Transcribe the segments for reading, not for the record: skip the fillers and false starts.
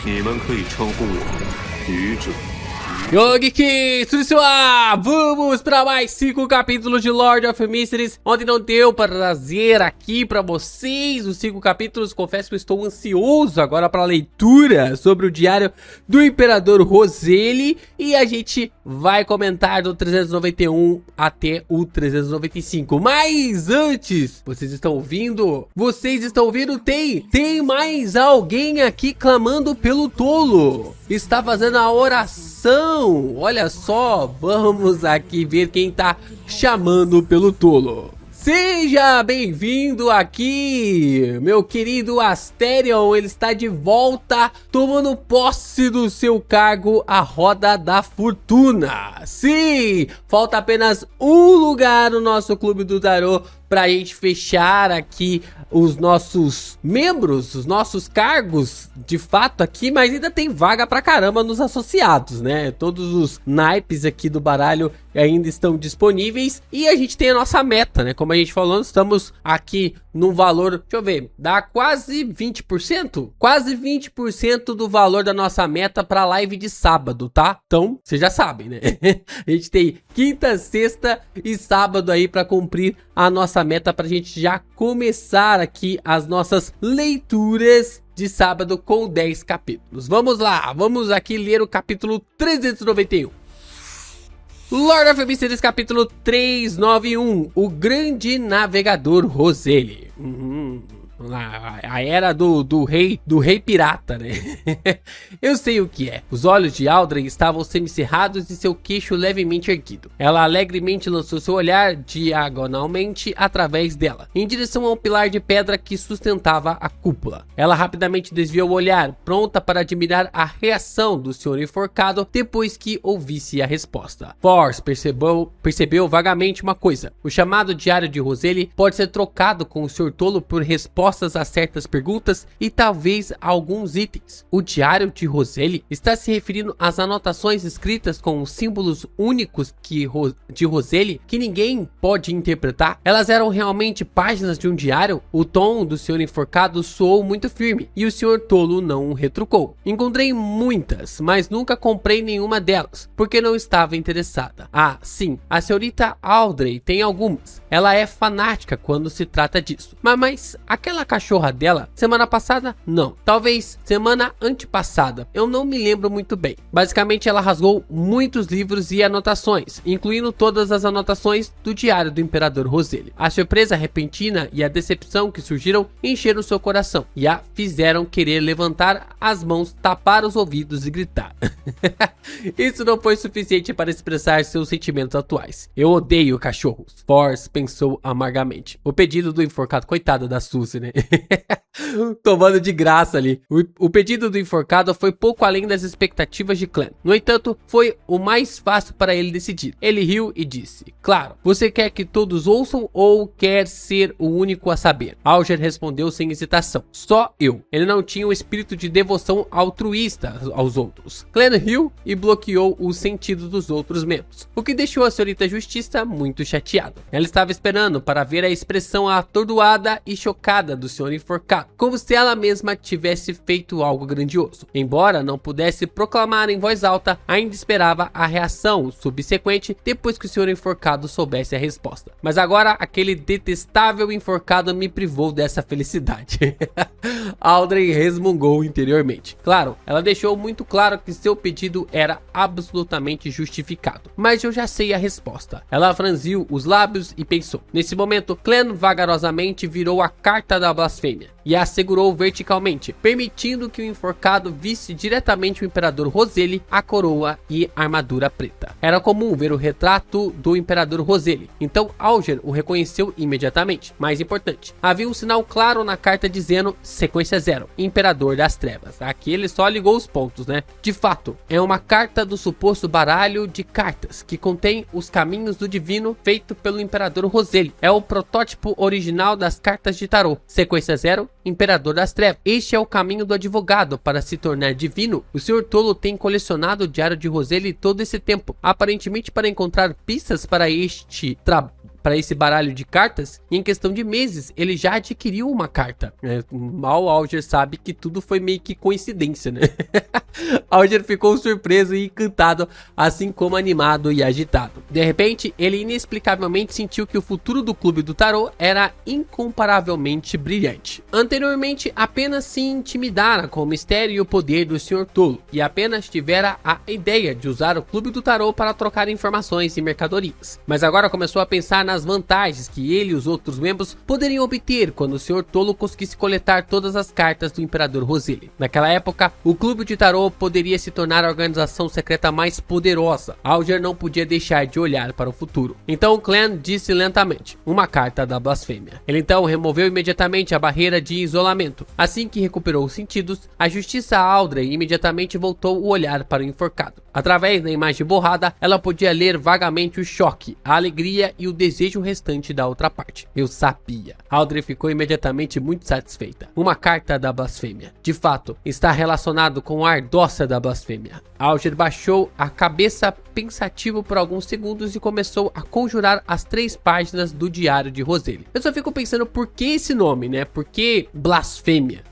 你们可以称呼我愚者。 Yo, Geeks, tudo isso? Vamos para mais 5 capítulos de Lord of Mysteries, onde não deu para trazer aqui para vocês os 5 capítulos. Confesso que eu estou ansioso agora para a leitura sobre o diário do Imperador Roseli, e a gente vai comentar do 391 até o 395. Mas antes, vocês estão ouvindo? Tem mais alguém aqui clamando pelo tolo. Está fazendo a oração. Olha só, vamos aqui ver quem tá chamando pelo tolo. Seja bem-vindo aqui, meu querido Asterion. Ele está de volta, tomando posse do seu cargo, a Roda da Fortuna. Sim, falta apenas um lugar no nosso Clube do Tarô pra gente fechar aqui os nossos membros, os nossos cargos de fato aqui, mas ainda tem vaga pra caramba nos associados, né? Todos os naipes aqui do baralho ainda estão disponíveis e a gente tem a nossa meta, né? Como a gente falou, estamos aqui num valor, deixa eu ver, dá quase 20%? Quase 20% do valor da nossa meta pra live de sábado, tá? Então, vocês já sabem, né? A gente tem quinta, sexta e sábado aí pra cumprir a nossa meta, pra gente já começar aqui as nossas leituras de sábado com 10 capítulos. Vamos lá, vamos aqui ler o capítulo 391. Lord of Mysteries, capítulo 391, o grande navegador Roseli. A era do rei pirata, né? Eu sei o que é. Os olhos de Aldrin estavam semicerrados e seu queixo levemente erguido. Ela alegremente lançou seu olhar diagonalmente através dela, em direção ao pilar de pedra que sustentava a cúpula. Ela rapidamente desviou o olhar, pronta para admirar a reação do senhor enforcado depois que ouvisse a resposta. Force percebeu vagamente uma coisa. O chamado diário de Roseli pode ser trocado com o senhor tolo por respostas a certas perguntas e talvez a alguns itens. O diário de Roseli está se referindo às anotações escritas com os símbolos únicos de Roseli que ninguém pode interpretar. Elas eram realmente páginas de um diário? O tom do senhor enforcado soou muito firme e o senhor tolo não retrucou. Encontrei muitas, mas nunca comprei nenhuma delas, porque não estava interessada. Ah, sim, a senhorita Aldrin tem algumas. Ela é fanática quando se trata disso. Mas aquela cachorra dela, semana passada, não. Talvez semana antepassada, eu não me lembro muito bem. Basicamente ela rasgou muitos livros e anotações, incluindo todas as anotações do diário do Imperador Roseli. A surpresa repentina e a decepção que surgiram encheram seu coração e a fizeram querer levantar as mãos, tapar os ouvidos e gritar. Isso não foi suficiente para expressar seus sentimentos atuais. Eu odeio cachorros, Force pensou amargamente. O pedido do enforcado, coitada da Suzy, né? Tomando de graça ali. O pedido do enforcado foi pouco além das expectativas de Clan. No entanto, foi o mais fácil para ele decidir. Ele riu e disse: claro, você quer que todos ouçam ou quer ser o único a saber? Alger respondeu sem hesitação: só eu. Ele não tinha o espírito de devoção altruísta aos outros. Clan riu e bloqueou o sentido dos outros membros, o que deixou a senhorita Justiça muito chateada. Ela estava esperando para ver a expressão atordoada e chocada do senhor enforcado, como se ela mesma tivesse feito algo grandioso. Embora não pudesse proclamar em voz alta, ainda esperava a reação subsequente depois que o senhor enforcado soubesse a resposta. Mas agora aquele detestável enforcado me privou dessa felicidade. Aldrin resmungou interiormente. Claro, ela deixou muito claro que seu pedido era absolutamente justificado. Mas eu já sei a resposta. Ela franziu os lábios e pensou. Nesse momento, Clan vagarosamente virou a carta da blasfêmia e a segurou verticalmente, permitindo que o enforcado visse diretamente o Imperador Roseli, a coroa e a armadura preta. Era comum ver o retrato do Imperador Roseli, então Alger o reconheceu imediatamente. Mais importante, havia um sinal claro na carta dizendo sequência 0, Imperador das Trevas. Aqui ele só ligou os pontos, né? De fato, é uma carta do suposto baralho de cartas, que contém os caminhos do divino feito pelo Imperador Roseli. É o protótipo original das cartas de tarô. Sequência 0, Imperador das Trevas. Este é o caminho do advogado para se tornar divino. O Sr. Tolo tem colecionado o diário de Roseli todo esse tempo, aparentemente para encontrar pistas para este para esse baralho de cartas e em questão de meses ele já adquiriu uma carta. Mal Alger sabe que tudo foi meio que coincidência, né? Alger ficou surpreso e encantado, assim como animado e agitado. De repente, ele inexplicavelmente sentiu que o futuro do clube do tarô era incomparavelmente brilhante. Anteriormente, apenas se intimidara com o mistério e o poder do Sr. Tolo, e apenas tivera a ideia de usar o clube do tarô para trocar informações e mercadorias. Mas agora começou a pensar nas vantagens que ele e os outros membros poderiam obter quando o Sr. Tolo conseguisse coletar todas as cartas do Imperador Roseli. Naquela época, o clube de tarô poderia se tornar a organização secreta mais poderosa. Alger não podia deixar de olhar para o futuro. Então Clan disse lentamente: uma carta da blasfêmia. Ele então removeu imediatamente a barreira de isolamento. Assim que recuperou os sentidos, a justiça Aldrey imediatamente voltou o olhar para o enforcado. Através da imagem borrada, ela podia ler vagamente o choque, a alegria e o desejo restante da outra parte. Eu sabia. Aldrey ficou imediatamente muito satisfeita. Uma carta da blasfêmia. De fato, está relacionado com a ardócia da blasfêmia. Alger baixou a cabeça pensativo por alguns segundos e começou a conjurar as 3 páginas do diário de Roseli. Eu só fico pensando por que esse nome, né? Por que blasfêmia?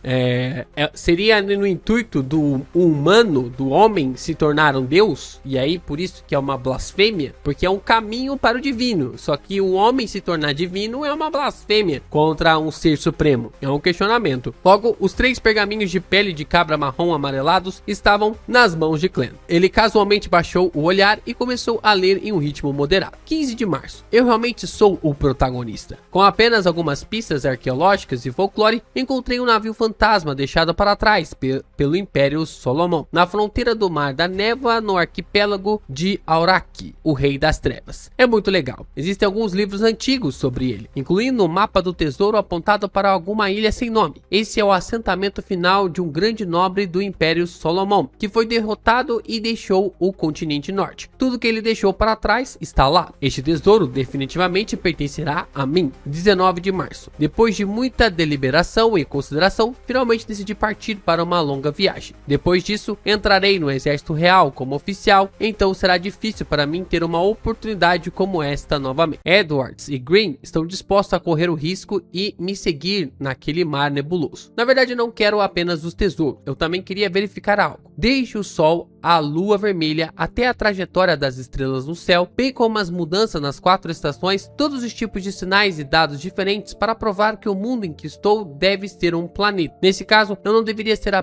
Seria no intuito do humano, do homem, se tornar um deus? E aí por isso que é uma blasfêmia? Porque é um caminho para o divino. Só que o homem se tornar divino é uma blasfêmia contra um ser supremo. É um questionamento. Logo, os 3 pergaminhos de pele de cabra marrom amarelados estavam nas mãos de Clan. Ele casualmente baixou o olhar e começou a ler em um ritmo moderado. 15 de março. Eu realmente sou o protagonista. Com apenas algumas pistas arqueológicas e folclore, encontrei um navio fantasma deixado para trás pelo Império Solomon, na fronteira do Mar da Névoa, no arquipélago de Auraki, o Rei das Trevas. É muito legal. Existem alguns livros antigos sobre ele, incluindo o mapa do tesouro apontado para alguma ilha sem nome. Esse é o assentamento final de um grande nobre do Império Solomon, que foi derrotado e deixou o continente norte. Tudo que ele deixou para trás está lá. Este tesouro definitivamente pertencerá a mim. 19 de março. Depois de muita deliberação e consideração, finalmente decidi partir para uma longa viagem. Depois disso, entrarei no exército real como oficial, então será difícil para mim ter uma oportunidade como esta novamente. Edwards e Green estão dispostos a correr o risco e me seguir naquele mar nebuloso. Na verdade, não quero apenas os tesouros, eu também queria verificar algo. Desde o Sol, a Lua Vermelha, até a trajetória das estrelas no céu, bem como as mudanças nas 4 estações, todos os tipos de sinais e dados diferentes para provar que o mundo em que estou deve ser um planeta. Nesse caso, eu não deveria ser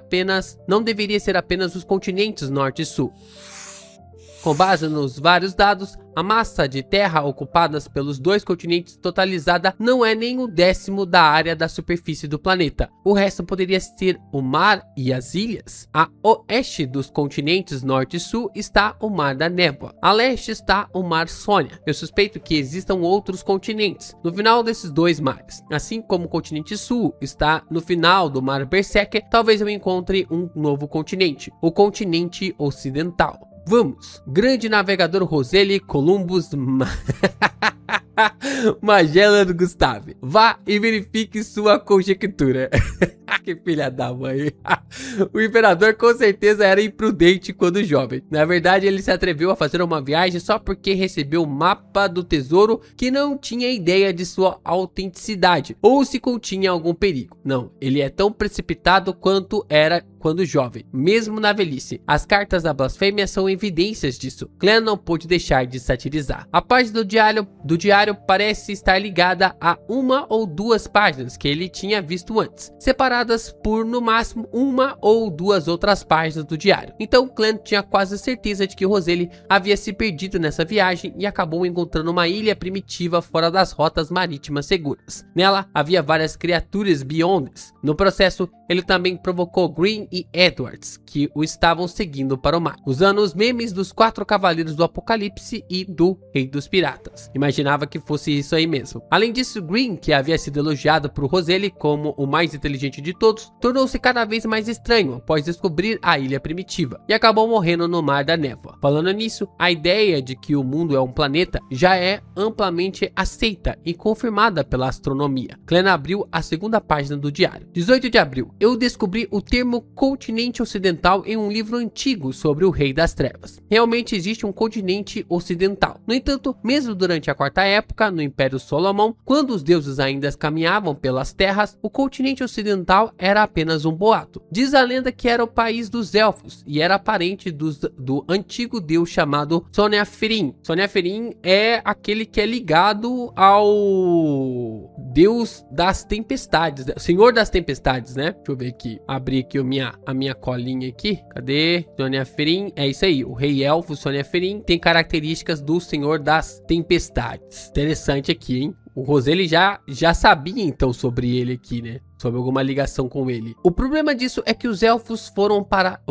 apenas os continentes Norte e Sul. Com base nos vários dados, a massa de terra ocupadas pelos 2 continentes totalizada não é nem o 10º da área da superfície do planeta. O resto poderia ser o mar e as ilhas. A oeste dos continentes norte e sul está o Mar da Névoa. A leste está o Mar Sônia. Eu suspeito que existam outros continentes no final desses 2 mares. Assim como o continente sul está no final do Mar Berserker, talvez eu encontre um novo continente, o continente ocidental. Vamos, grande navegador Roseli Columbus Magellan Gustave, vá e verifique sua conjectura. Que filha da mãe. O imperador com certeza era imprudente quando jovem. Na verdade, ele se atreveu a fazer uma viagem só porque recebeu o mapa do tesouro que não tinha ideia de sua autenticidade ou se continha algum perigo. Não, ele é tão precipitado quanto era quando jovem, mesmo na velhice. As cartas da blasfêmia são evidências disso. Clan não pôde deixar de satirizar. A página do diário parece estar ligada a 1 ou 2 páginas que ele tinha visto antes, separadas por no máximo 1 ou 2 outras páginas do diário. Então Clan tinha quase certeza de que Roseli havia se perdido nessa viagem e acabou encontrando uma ilha primitiva fora das rotas marítimas seguras. Nela havia várias criaturas beyonds. No processo, ele também provocou Green e Edwards, que o estavam seguindo para o mar, usando os memes dos 4 cavaleiros do Apocalipse e do Rei dos Piratas. Imaginava que fosse isso aí mesmo. Além disso, Green, que havia sido elogiado por Roseli como o mais inteligente de todos, tornou-se cada vez mais estranho após descobrir a ilha primitiva e acabou morrendo no Mar da Névoa. Falando nisso, a ideia de que o mundo é um planeta já é amplamente aceita e confirmada pela astronomia. Clan abriu a segunda página do diário. 18 de abril. eu descobri o termo continente ocidental em um livro antigo sobre o Rei das Trevas. Realmente existe um continente ocidental. No entanto, mesmo durante a Quarta Época, no Império Salomão, quando os deuses ainda caminhavam pelas terras, o continente ocidental era apenas um boato. Diz a lenda que era o país dos elfos e era parente do antigo deus chamado Sonneferin. Sonneferin é aquele que é ligado ao deus das tempestades, senhor das tempestades, né? Deixa eu ver aqui, abrir aqui a minha colinha aqui. Cadê? Sonneferin, é isso aí, o rei elfo Sonneferin tem características do senhor das tempestades. Interessante aqui, hein? O Roseli já sabia então sobre ele aqui, né? Sobre alguma ligação com ele. O problema disso é que os elfos foram parar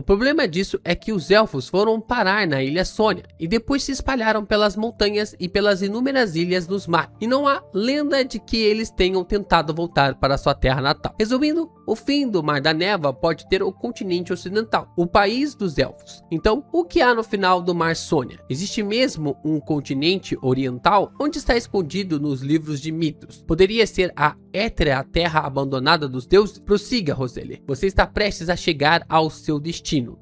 na Ilha Sônia e depois se espalharam pelas montanhas e pelas inúmeras ilhas nos mares. E não há lenda de que eles tenham tentado voltar para sua terra natal. Resumindo, o fim do Mar da Neva pode ter o continente ocidental, o país dos elfos. Então, o que há no final do Mar Sônia? Existe mesmo um continente oriental? Onde está escondido nos livros de mitos? Poderia ser a Étrea, a terra abandonada dos deuses? Prossiga, Roseli. Você está prestes a chegar ao seu destino.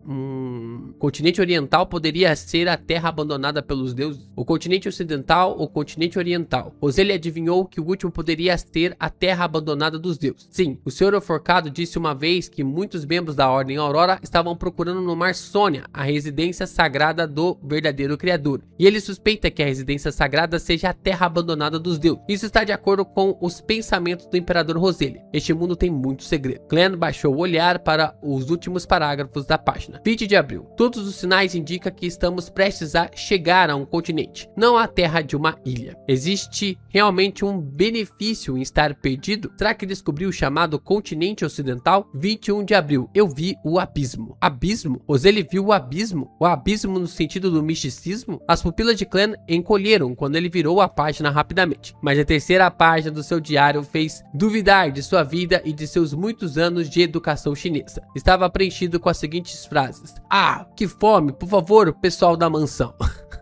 Continente oriental poderia ser a terra abandonada pelos deuses? O continente ocidental ou continente oriental? Roseli adivinhou que o último poderia ser a terra abandonada dos deuses. Sim, o Senhor Enforcado disse uma vez que muitos membros da Ordem Aurora estavam procurando no Mar Sônia a residência sagrada do verdadeiro Criador. E ele suspeita que a residência sagrada seja a terra abandonada dos deuses. Isso está de acordo com os pensamentos do Imperador Roseli. Este mundo tem muito segredo. Clan baixou o olhar para os últimos parágrafos da página. 20 de abril. Todos os sinais indicam que estamos prestes a chegar a um continente, não a terra de uma ilha. Existe realmente um benefício em estar perdido? Será que descobriu o chamado continente ocidental? 21 de abril. Eu vi o abismo. Abismo? Roseli viu o abismo? O abismo no sentido do misticismo? As pupilas de Clan encolheram quando ele virou a página rapidamente. Mas a terceira página do seu diário fez duvidar de sua vida e de seus muitos anos de educação chinesa. Estava preenchido com as seguintes frases: "Ah, que fome, por favor, pessoal da mansão."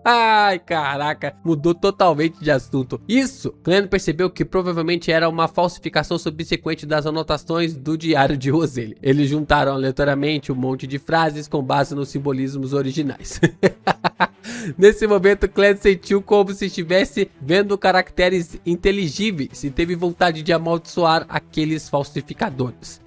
Ai, caraca, mudou totalmente de assunto. Isso, Clan percebeu que provavelmente era uma falsificação subsequente das anotações do diário de Roseli. Eles juntaram aleatoriamente um monte de frases com base nos simbolismos originais. Nesse momento, Clan sentiu como se estivesse vendo caracteres inteligíveis e teve vontade de amaldiçoar aqueles falsificadores.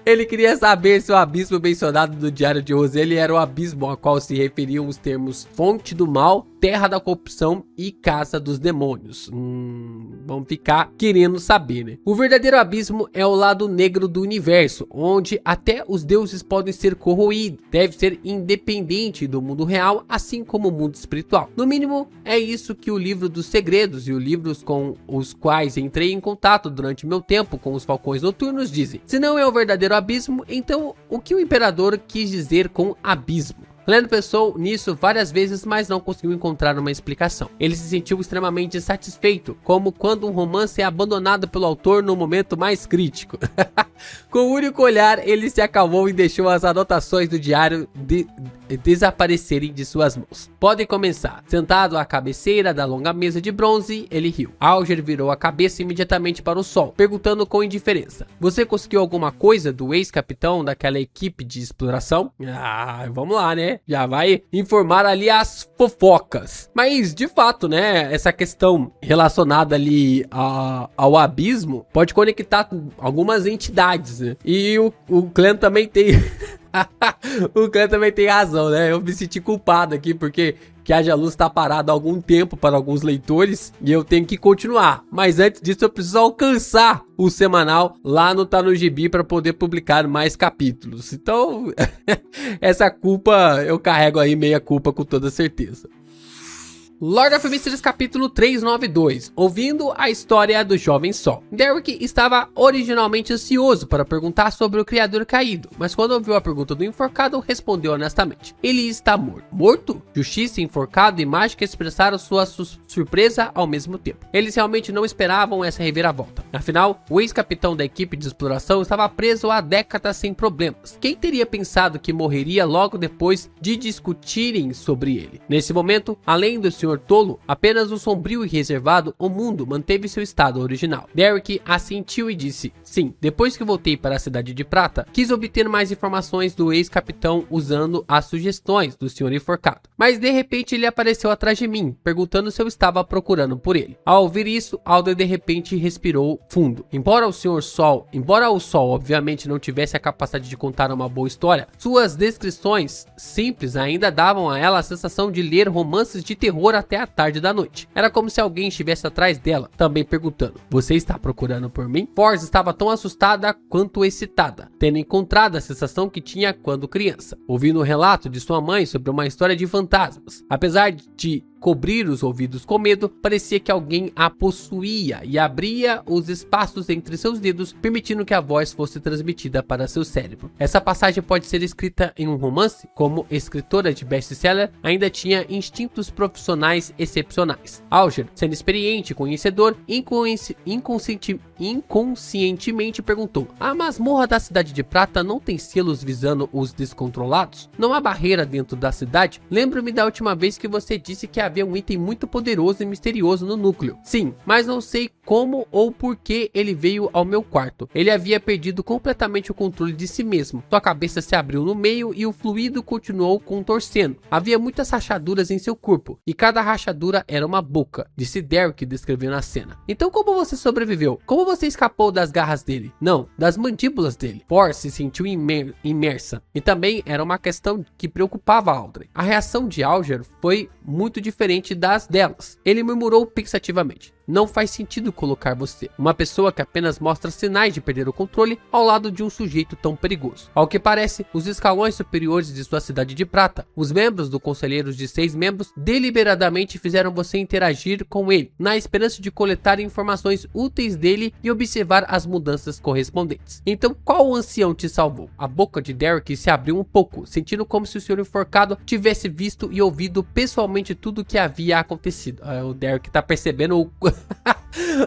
Ele queria saber se o abismo mencionado no diário de Roseli era o abismo a qual se referiam os termos fonte do mal, terra da corrupção e casa dos demônios. Vamos ficar querendo saber, né? O verdadeiro abismo é o lado negro do universo, onde até os deuses podem ser corroídos. Deve ser independente do mundo real, assim como o mundo espiritual. No mínimo, é isso que o livro dos segredos e os livros com os quais entrei em contato durante meu tempo com os falcões noturnos dizem. Se não é o verdadeiro abismo, então o que o imperador quis dizer com abismo? Clan pensou nisso várias vezes, mas não conseguiu encontrar uma explicação. Ele se sentiu extremamente insatisfeito, como quando um romance é abandonado pelo autor no momento mais crítico. Com o único olhar, ele se acalmou e deixou as anotações do diário desaparecerem de suas mãos. Podem começar. Sentado à cabeceira da longa mesa de bronze, ele riu. Alger virou a cabeça imediatamente para o sol, perguntando com indiferença: "Você conseguiu alguma coisa do ex-capitão daquela equipe de exploração?" Vamos lá, né? Já vai informar ali as fofocas. Mas, de fato, né? Essa questão relacionada ali ao abismo pode conectar algumas entidades, né? E o clã também tem... O clã também tem razão, né? Eu me senti culpado aqui porque Que Haja Luz tá parado há algum tempo para alguns leitores e eu tenho que continuar. Mas antes disso eu preciso alcançar o semanal lá no Tá no Gibi para poder publicar mais capítulos. Então, essa culpa eu carrego aí, meia culpa com toda certeza. Lord of Mysteries capítulo 392, ouvindo a história do Jovem Sol. Derek estava originalmente ansioso para perguntar sobre o Criador Caído, mas quando ouviu a pergunta do enforcado, respondeu honestamente: ele está morto. Morto? Justiça, enforcado e mágica expressaram sua surpresa ao mesmo tempo. Eles realmente não esperavam essa reviravolta. Afinal, o ex-capitão da equipe de exploração estava preso há décadas sem problemas. Quem teria pensado que morreria logo depois de discutirem sobre ele? Nesse momento, além do Sr. Tolo, apenas o sombrio e reservado, o mundo manteve seu estado original. Derek assentiu e disse: Sim, depois que voltei para a Cidade de Prata, quis obter mais informações do ex-capitão usando as sugestões do Sr. Enforcado. Mas de repente ele apareceu atrás de mim, perguntando se eu estava procurando por ele. Ao ouvir isso, Alder de repente respirou fundo. Embora o Sol obviamente não tivesse a capacidade de contar uma boa história, suas descrições simples ainda davam a ela a sensação de ler romances de terror até a tarde da noite. Era como se alguém estivesse atrás dela, também perguntando: "Você está procurando por mim?" Force estava tão assustada quanto excitada, tendo encontrado a sensação que tinha quando criança, ouvindo o relato de sua mãe sobre uma história de fantasmas. Apesar de cobrir os ouvidos com medo, parecia que alguém a possuía e abria os espaços entre seus dedos, permitindo que a voz fosse transmitida para seu cérebro. Essa passagem pode ser escrita em um romance. Como escritora de best-seller, ainda tinha instintos profissionais excepcionais. Alger, sendo experiente e conhecedor, inconscientemente perguntou: "A masmorra da Cidade de Prata não tem selos visando os descontrolados? Não há barreira dentro da cidade? Lembro-me da última vez que você disse que havia um item muito poderoso e misterioso no núcleo." "Sim, mas não sei como ou por que ele veio ao meu quarto. Ele havia perdido completamente o controle de si mesmo. Sua cabeça se abriu no meio e o fluido continuou contorcendo. Havia muitas rachaduras em seu corpo, e cada rachadura era uma boca", disse Derek, descrevendo a cena. "Então como você sobreviveu? Como você escapou das garras dele?" "Não, das mandíbulas dele." Force se sentiu imersa, e também era uma questão que preocupava Audrey. A reação de Alger foi muito diferente das delas. Ele murmurou pensativamente: "Não faz sentido colocar você, uma pessoa que apenas mostra sinais de perder o controle, ao lado de um sujeito tão perigoso. Ao que parece, os escalões superiores de sua Cidade de Prata, os membros do Conselheiros de 6 membros, deliberadamente fizeram você interagir com ele, na esperança de coletar informações úteis dele e observar as mudanças correspondentes. Então, qual ancião te salvou?" A boca de Derek se abriu um pouco, sentindo como se o Sr. Enforcado tivesse visto e ouvido pessoalmente tudo o que havia acontecido. O Derek tá percebendo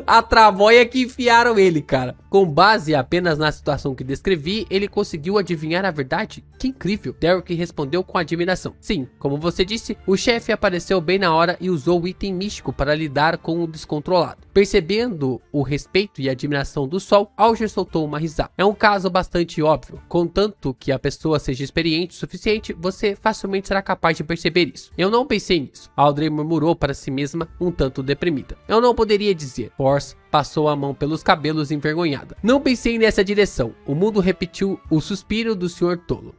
a tramóia que enfiaram ele, cara. Com base apenas na situação que descrevi, ele conseguiu adivinhar a verdade? Que incrível! Derek respondeu com admiração: "Sim, como você disse, o chefe apareceu bem na hora e usou o item místico para lidar com o descontrolado." Percebendo o respeito e admiração do Sol, Alger soltou uma risada. "É um caso bastante óbvio. Contanto que a pessoa seja experiente o suficiente, você facilmente será capaz de perceber isso." "Eu não pensei nisso." Audrey murmurou para si mesma, um tanto deprimida. "Eu não poderia dizer." Force passou a mão pelos cabelos envergonhada. "Não pensei nessa direção." O mundo repetiu o suspiro do Sr. Tolo.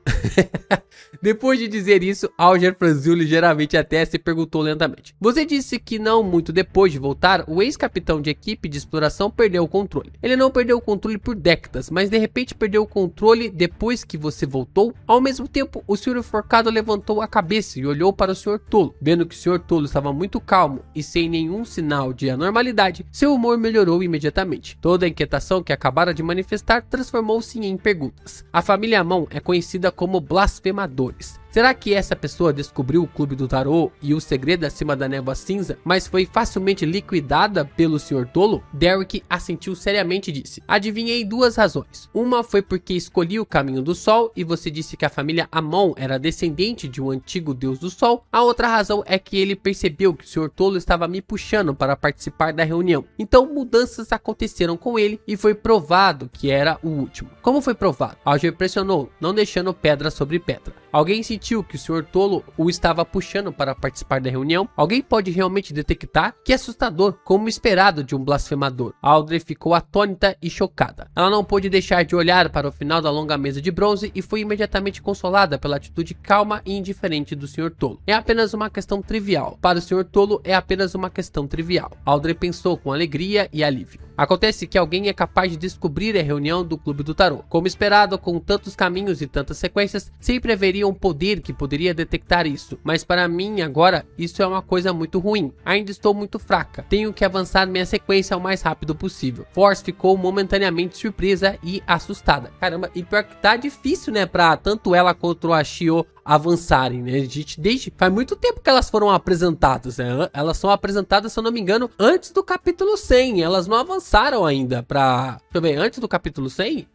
Depois de dizer isso, Alger franziu ligeiramente a testa e perguntou lentamente: "Você disse que não muito depois de voltar, o ex-capitão de equipe de exploração perdeu o controle. Ele não perdeu o controle por décadas, mas de repente perdeu o controle depois que você voltou?" Ao mesmo tempo, o Sr. Enforcado levantou a cabeça e olhou para o Sr. Tolo. Vendo que o Sr. Tolo estava muito calmo e sem nenhum sinal de anormalidade, seu humor melhorou imediatamente. Toda a inquietação que acabara de manifestar transformou-se em perguntas. "A família Amon é conhecida como blasfemadores. Será que essa pessoa descobriu o Clube do Tarô e o segredo acima da névoa cinza, mas foi facilmente liquidada pelo Sr. Tolo?" Derek assentiu seriamente e disse: "Adivinhei 2 razões. Uma foi porque escolhi o caminho do Sol e você disse que a família Amon era descendente de um antigo deus do Sol. A outra razão é que ele percebeu que o Sr. Tolo estava me puxando para participar da reunião. Então mudanças aconteceram com ele e foi provado que era o último." "Como foi provado?" Alger pressionou, não deixando pedra sobre pedra. "Alguém sentiu que o Sr. Tolo o estava puxando para participar da reunião? Alguém pode realmente detectar? Que assustador, como esperado de um blasfemador." Audrey ficou atônita e chocada. Ela não pôde deixar de olhar para o final da longa mesa de bronze e foi imediatamente consolada pela atitude calma e indiferente do Sr. Tolo. "É apenas uma questão trivial. Para o Sr. Tolo é apenas uma questão trivial." Audrey pensou com alegria e alívio. "Acontece que alguém é capaz de descobrir a reunião do Clube do Tarô. Como esperado, com tantos caminhos e tantas sequências, sempre haveria um poder que poderia detectar isso. Mas para mim, agora, isso é uma coisa muito ruim. Ainda estou muito fraca. Tenho que avançar minha sequência o mais rápido possível." Force ficou momentaneamente surpresa e assustada. Caramba, e pior que tá difícil, né, pra tanto ela quanto a Shio avançarem, né? A gente faz muito tempo que elas foram apresentadas, né? Elas são apresentadas, se eu não me engano, antes do capítulo 100. Elas não avançaram ainda pra... Deixa eu ver, antes do capítulo 100?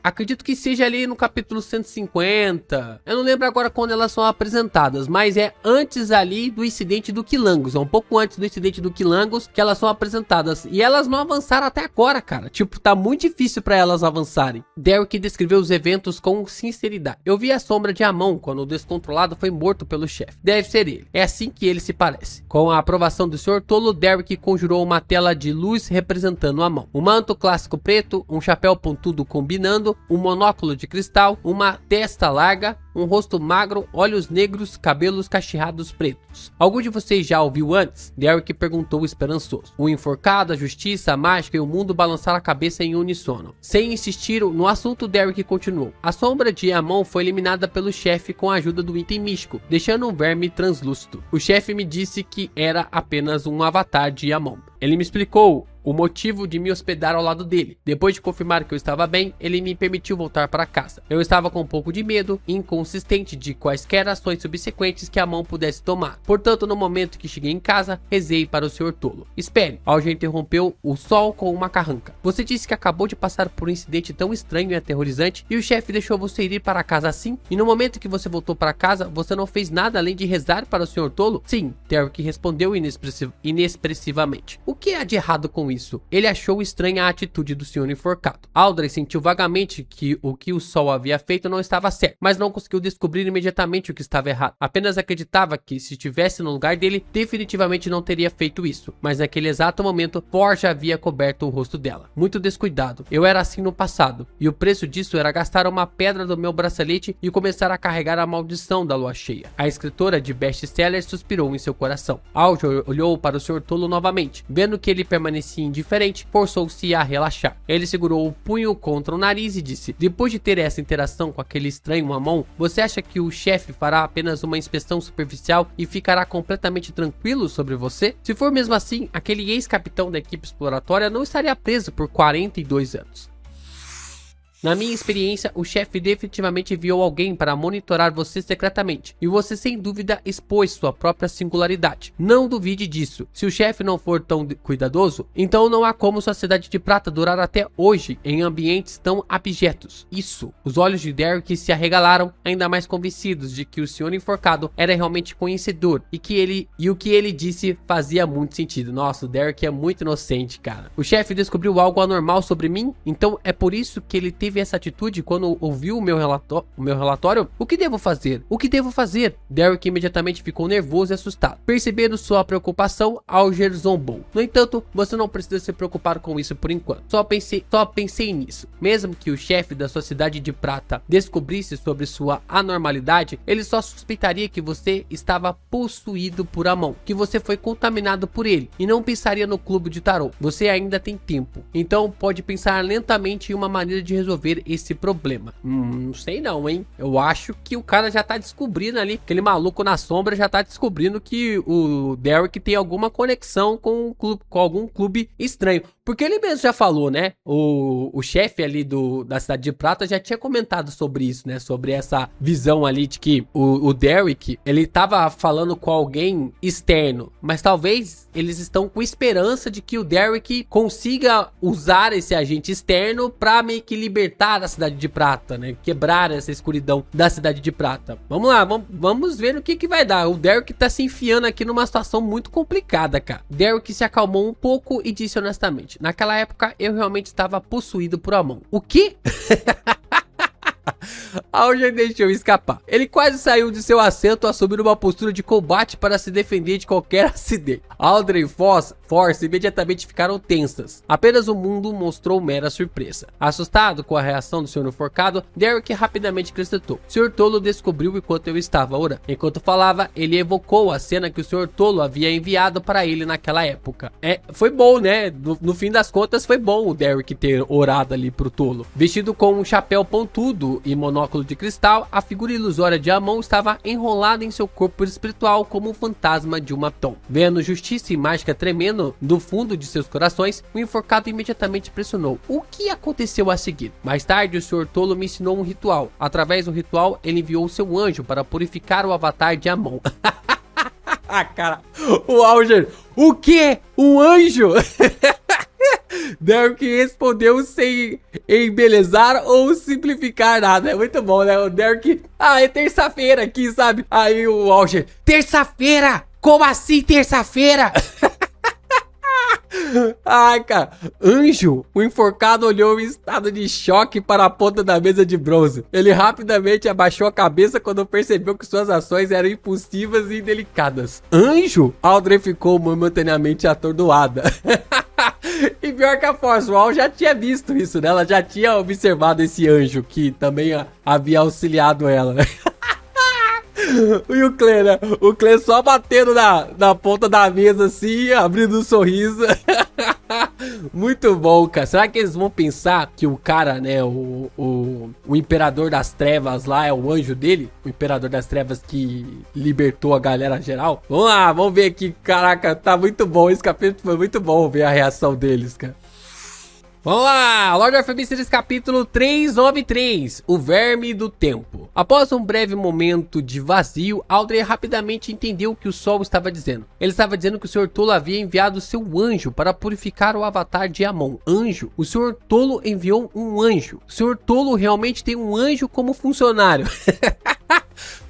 Acredito que seja ali no capítulo 150. Eu não lembro agora quando elas são apresentadas, mas é antes ali do incidente do Quilangos. É um pouco antes do incidente do Quilangos que elas são apresentadas. E elas não avançaram até agora, cara. Tipo, tá muito difícil pra elas avançarem. Derek descreveu os eventos com sinceridade. Eu vi a sombra de Amon quando o descontrolado foi morto pelo chefe. Deve ser ele. É assim que ele se parece. Com a aprovação do Sr. Tolo, Derek conjurou uma tela de luz representando Amon. Um manto clássico preto, um chapéu pontudo combinando, um monóculo de cristal, uma testa larga, um rosto magro, olhos negros, cabelos cacheados pretos. Algum de vocês já ouviu antes? Derek perguntou esperançoso. O enforcado, a justiça, a mágica e o mundo balançaram a cabeça em uníssono. Sem insistir no assunto, Derek continuou. A sombra de Amon foi eliminada pelo chefe com a ajuda do item místico, deixando um verme translúcido. O chefe me disse que era apenas um avatar de Amon. Ele me explicou o motivo de me hospedar ao lado dele. Depois de confirmar que eu estava bem, ele me permitiu voltar para casa. Eu estava com um pouco de medo e inconsistente de quaisquer ações subsequentes que Amon pudesse tomar. Portanto, no momento que cheguei em casa, rezei para o Sr. Tolo. Espere, Alja interrompeu o sol com uma carranca. Você disse que acabou de passar por um incidente tão estranho e aterrorizante e o chefe deixou você ir para casa assim? E no momento que você voltou para casa, você não fez nada além de rezar para o Sr. Tolo? Sim, Derek respondeu inexpressivamente. O que há de errado com isso? Ele achou estranha a atitude do senhor enforcado. Aldrin sentiu vagamente que o sol havia feito não estava certo, mas não conseguiu descobrir imediatamente o que estava errado. Apenas acreditava que, se estivesse no lugar dele, definitivamente não teria feito isso. Mas naquele exato momento, Forja havia coberto o rosto dela. Muito descuidado. Eu era assim no passado, e o preço disso era gastar uma pedra do meu bracelete e começar a carregar a maldição da lua cheia. A escritora de best-seller suspirou em seu coração. Aljo olhou para o Sr. Tolo novamente. Vendo que ele permanecia indiferente, forçou-se a relaxar. Ele segurou o punho contra o nariz e disse: depois de ter essa interação com aquele estranho Amon, você acha que o chefe fará apenas uma inspeção superficial e ficará completamente tranquilo sobre você? Se for mesmo assim, aquele ex-capitão da equipe exploratória não estaria preso por 42 anos. Na minha experiência, o chefe definitivamente enviou alguém para monitorar você secretamente, e você sem dúvida expôs sua própria singularidade. Não duvide disso. Se o chefe não for tão cuidadoso, então não há como sua cidade de prata durar até hoje em ambientes tão abjetos. Isso. Os olhos de Derek se arregalaram, ainda mais convencidos de que o senhor enforcado era realmente conhecedor e o que ele disse fazia muito sentido. Nossa, o Derek é muito inocente, cara. O chefe descobriu algo anormal sobre mim, então é por isso que ele teve essa atitude quando ouviu o meu relatório? O que devo fazer? O que devo fazer? Derek imediatamente ficou nervoso e assustado. Percebendo sua preocupação, Alger zombou. No entanto, você não precisa se preocupar com isso por enquanto. Só pensei nisso. Mesmo que o chefe da sua cidade de prata descobrisse sobre sua anormalidade, ele só suspeitaria que você estava possuído por Amon, que você foi contaminado por ele, e não pensaria no clube de tarô. Você ainda tem tempo, então pode pensar lentamente em uma maneira de resolver esse problema. Não sei não, hein? Eu acho que o cara já tá descobrindo ali, aquele maluco na sombra já tá descobrindo que o Derek tem alguma conexão com algum clube estranho. Porque ele mesmo já falou, né? O chefe ali da Cidade de Prata já tinha comentado sobre isso, né? Sobre essa visão ali de que o Derek, ele tava falando com alguém externo. Mas talvez eles estão com esperança de que o Derek consiga usar esse agente externo pra meio que libertar a Cidade de Prata, né? Quebrar essa escuridão da Cidade de Prata. Vamos lá, vamos ver o que vai dar. O Derek tá se enfiando aqui numa situação muito complicada, cara. Derek se acalmou um pouco e disse honestamente: naquela época eu realmente estava possuído por Amon. O quê? Alger deixou escapar. Ele quase saiu de seu assento, assumindo uma postura de combate para se defender de qualquer acidente. Aldrin e Force imediatamente ficaram tensas. Apenas o mundo mostrou mera surpresa. Assustado com a reação do senhor enforcado, Derek rapidamente acrescentou: Sr. Tolo descobriu enquanto eu estava orando. Enquanto falava, ele evocou a cena que o Sr. Tolo havia enviado para ele naquela época. Foi bom, né? No fim das contas, foi bom o Derek ter orado ali pro Tolo. Vestido com um chapéu pontudo e monóculo binóculo de cristal, a figura ilusória de Amon estava enrolada em seu corpo espiritual como um fantasma de uma tom. Vendo justiça e mágica tremendo do fundo de seus corações, o enforcado imediatamente pressionou. O que aconteceu a seguir? Mais tarde, o Sr. Tolo me ensinou um ritual. Através do ritual, ele enviou seu anjo para purificar o avatar de Amon. Ah, cara, o Alger, o quê? Um anjo? Derek respondeu sem embelezar ou simplificar nada. É muito bom, né? O Derek, é terça-feira aqui, sabe? Aí o Alger, terça-feira? Como assim terça-feira? Ai, cara, anjo. O enforcado olhou em estado de choque para a ponta da mesa de bronze. Ele rapidamente abaixou a cabeça quando percebeu que suas ações eram impulsivas e indelicadas. Anjo? Audrey ficou momentaneamente atordoada. E pior que a Force Wall já tinha visto isso, né? Ela já tinha observado esse anjo que também havia auxiliado ela. E o Clay, né? O Clay só batendo na ponta da mesa assim, abrindo um sorriso. Muito bom, cara. Será que eles vão pensar que o cara, né, o Imperador das Trevas lá é o anjo dele? O Imperador das Trevas que libertou a galera geral? Vamos lá, vamos ver aqui. Caraca, tá muito bom. Esse capítulo foi muito bom ver a reação deles, cara. Vamos lá, Lord of Mysteries capítulo 393, o Verme do Tempo. Após um breve momento de vazio, Audrey rapidamente entendeu o que o Sol estava dizendo. Ele estava dizendo que o Sr. Tolo havia enviado seu anjo para purificar o avatar de Amon. Anjo? O Sr. Tolo enviou um anjo. O Sr. Tolo realmente tem um anjo como funcionário.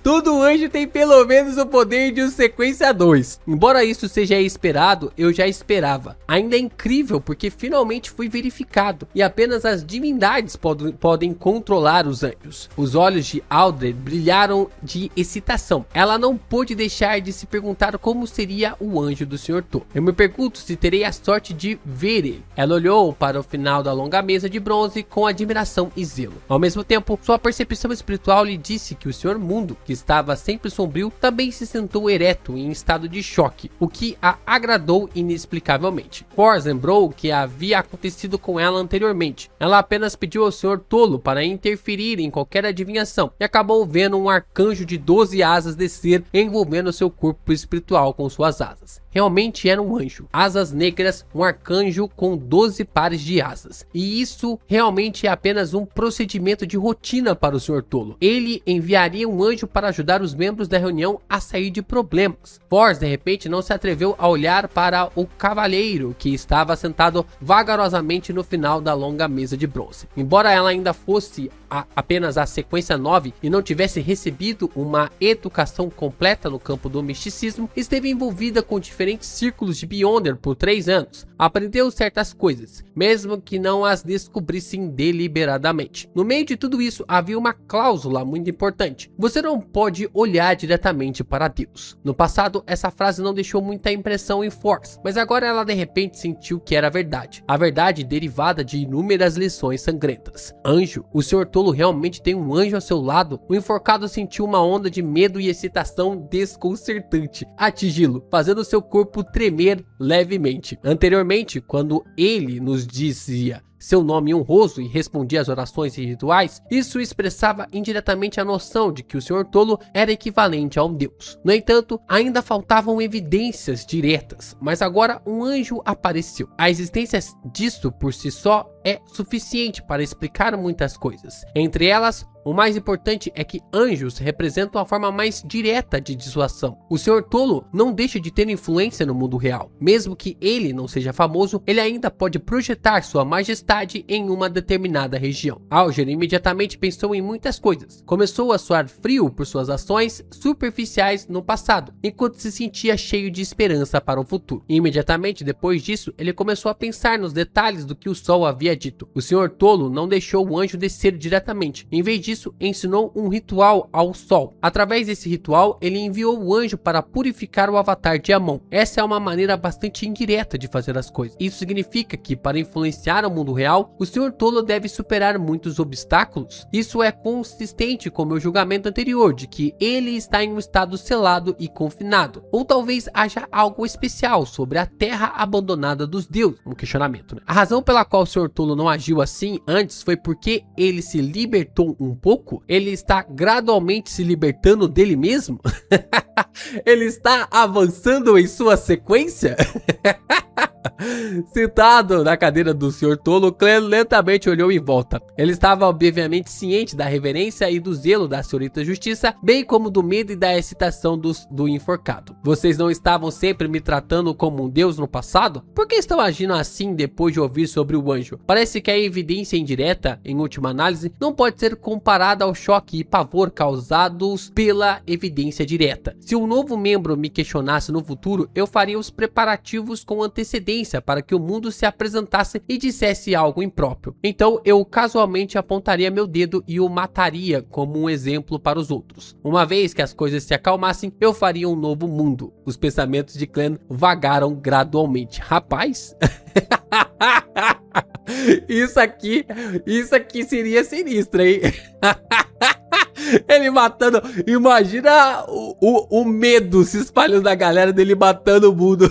Todo anjo tem pelo menos o poder de um sequência 2. Embora isso seja esperado, eu já esperava. Ainda é incrível porque finalmente foi verificado. E apenas as divindades podem controlar os anjos. Os olhos de Audrey brilharam de excitação. Ela não pôde deixar de se perguntar como seria o anjo do Sr. Tolo. Eu me pergunto se terei a sorte de ver ele. Ela olhou para o final da longa mesa de bronze com admiração e zelo. Ao mesmo tempo, sua percepção espiritual lhe disse que o Sr. Mundo, que estava sempre sombrio, também se sentou ereto em estado de choque, o que a agradou inexplicavelmente. Force lembrou o que havia acontecido com ela anteriormente. Ela apenas pediu ao Sr. Tolo para interferir em qualquer adivinhação e acabou vendo um arcanjo de 12 asas descer, envolvendo seu corpo espiritual com suas asas. Realmente era um anjo. Asas negras, um arcanjo com 12 pares de asas. E isso realmente é apenas um procedimento de rotina para o Sr. Tolo. Ele enviaria um anjo para ajudar os membros da reunião a sair de problemas. Force, de repente, não se atreveu a olhar para o cavalheiro que estava sentado vagarosamente no final da longa mesa de bronze. Embora ela ainda fosse apenas a sequência 9 e não tivesse recebido uma educação completa no campo do misticismo, esteve envolvida com diferentes círculos de Beyonder por 3 anos. Aprendeu certas coisas, mesmo que não as descobrissem deliberadamente. No meio de tudo isso, havia uma cláusula muito importante. Você não pode olhar diretamente para Deus. No passado, essa frase não deixou muita impressão em Force, mas agora ela de repente sentiu que era verdade. A verdade derivada de inúmeras lições sangrentas. Anjo, o Sr. Tolo realmente tem um anjo ao seu lado? O enforcado sentiu uma onda de medo e excitação desconcertante atingi-lo, fazendo seu corpo tremer levemente. Anteriormente, quando ele nos dizia seu nome honroso e respondia às orações e rituais, isso expressava indiretamente a noção de que o Sr. Tolo era equivalente a um deus. No entanto, ainda faltavam evidências diretas, mas agora um anjo apareceu. A existência disso por si só é suficiente para explicar muitas coisas. Entre elas, o mais importante é que anjos representam a forma mais direta de dissuasão. O Sr. Tolo não deixa de ter influência no mundo real. Mesmo que ele não seja famoso, ele ainda pode projetar sua majestade em uma determinada região. Alger imediatamente pensou em muitas coisas. Começou a suar frio por suas ações superficiais no passado, enquanto se sentia cheio de esperança para o futuro. E imediatamente depois disso, ele começou a pensar nos detalhes do que o Sol havia dito. O Sr. Tolo não deixou o anjo descer diretamente. Em vez disso, ensinou um ritual ao Sol. Através desse ritual, ele enviou o anjo para purificar o avatar de Amon. Essa é uma maneira bastante indireta de fazer as coisas. Isso significa que, para influenciar o mundo real, o Sr. Tolo deve superar muitos obstáculos. Isso é consistente com meu julgamento anterior de que ele está em um estado selado e confinado. Ou talvez haja algo especial sobre a terra abandonada dos deuses. Um questionamento, né? A razão pela qual o Sr. Tolo não agiu assim antes foi porque ele se libertou um pouco? Ele está gradualmente se libertando dele mesmo? Ele está avançando em sua sequência? Sentado na cadeira do Sr. Tolo, Clem lentamente olhou em volta. Ele estava obviamente ciente da reverência e do zelo da senhorita Justiça, bem como do medo e da excitação do enforcado. Vocês não estavam sempre me tratando como um deus no passado? Por que estão agindo assim depois de ouvir sobre o anjo? Parece que a evidência indireta, em última análise, não pode ser comparada ao choque e pavor causados pela evidência direta. Se um novo membro me questionasse no futuro, eu faria os preparativos com antecedência para que o mundo se apresentasse e dissesse algo impróprio. Então eu casualmente apontaria meu dedo e o mataria como um exemplo para os outros. Uma vez que as coisas se acalmassem, eu faria um novo mundo. Os pensamentos de Clem vagaram gradualmente. Rapaz... Isso aqui seria sinistro, hein? Ele matando, imagina o medo se espalhando da galera dele matando o mundo.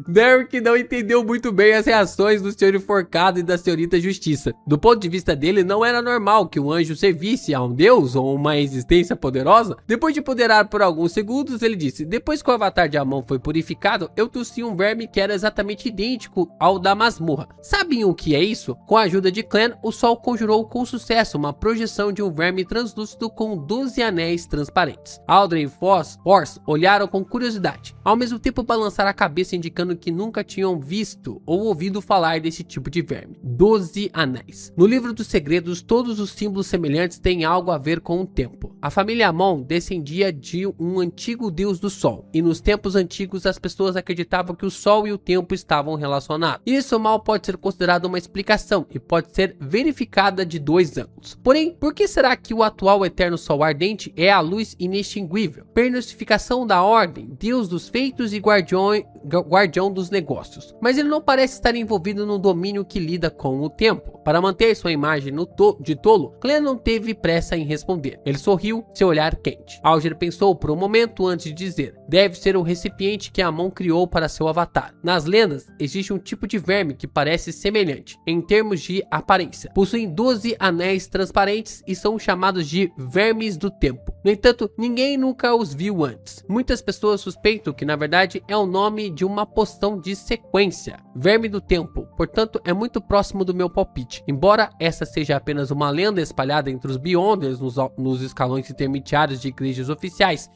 Derek não entendeu muito bem as reações do senhor enforcado e da senhorita Justiça. Do ponto de vista dele, não era normal que um anjo servisse a um deus ou uma existência poderosa. Depois de ponderar por alguns segundos, ele disse: depois que o avatar de Amon foi purificado, eu tossi um verme que era exatamente idêntico ao da masmorra. Sabem o que é isso? Com a ajuda de Clem, o sol conjurou com sucesso uma projeção de um verme translúcido com 12 anéis transparentes. Audrey e Force olharam com curiosidade, ao mesmo tempo balançaram a cabeça indicando que nunca tinham visto ou ouvido falar desse tipo de verme. 12 anéis. No livro dos segredos, todos os símbolos semelhantes têm algo a ver com o tempo. A família Amon descendia de um antigo deus do sol, e nos tempos antigos as pessoas acreditavam que o sol e o tempo estavam relacionados. Isso mal pode ser considerado uma explicação e pode ser verificada de dois ângulos. Porém, por que será que o atual eterno sol ardente é a luz inextinguível, personificação da ordem, deus dos feitos e guardião dos negócios? Mas ele não parece estar envolvido num domínio que lida com o tempo. Para manter sua imagem de tolo, Clem não teve pressa em responder. Ele sorriu, seu olhar quente. Alger pensou por um momento antes de dizer: deve ser o recipiente que Amon criou para seu avatar. Nas lendas, existe um tipo de verme que parece semelhante, em termos de aparência. Possuem 12 anéis transparentes e são chamados de vermes do tempo. No entanto, ninguém nunca os viu antes. Muitas pessoas suspeitam que na verdade é o nome de uma poção de sequência. Verme do tempo, portanto, é muito próximo do meu palpite. Embora essa seja apenas uma lenda espalhada entre os Beyonders nos escalões intermediários de igrejas oficiais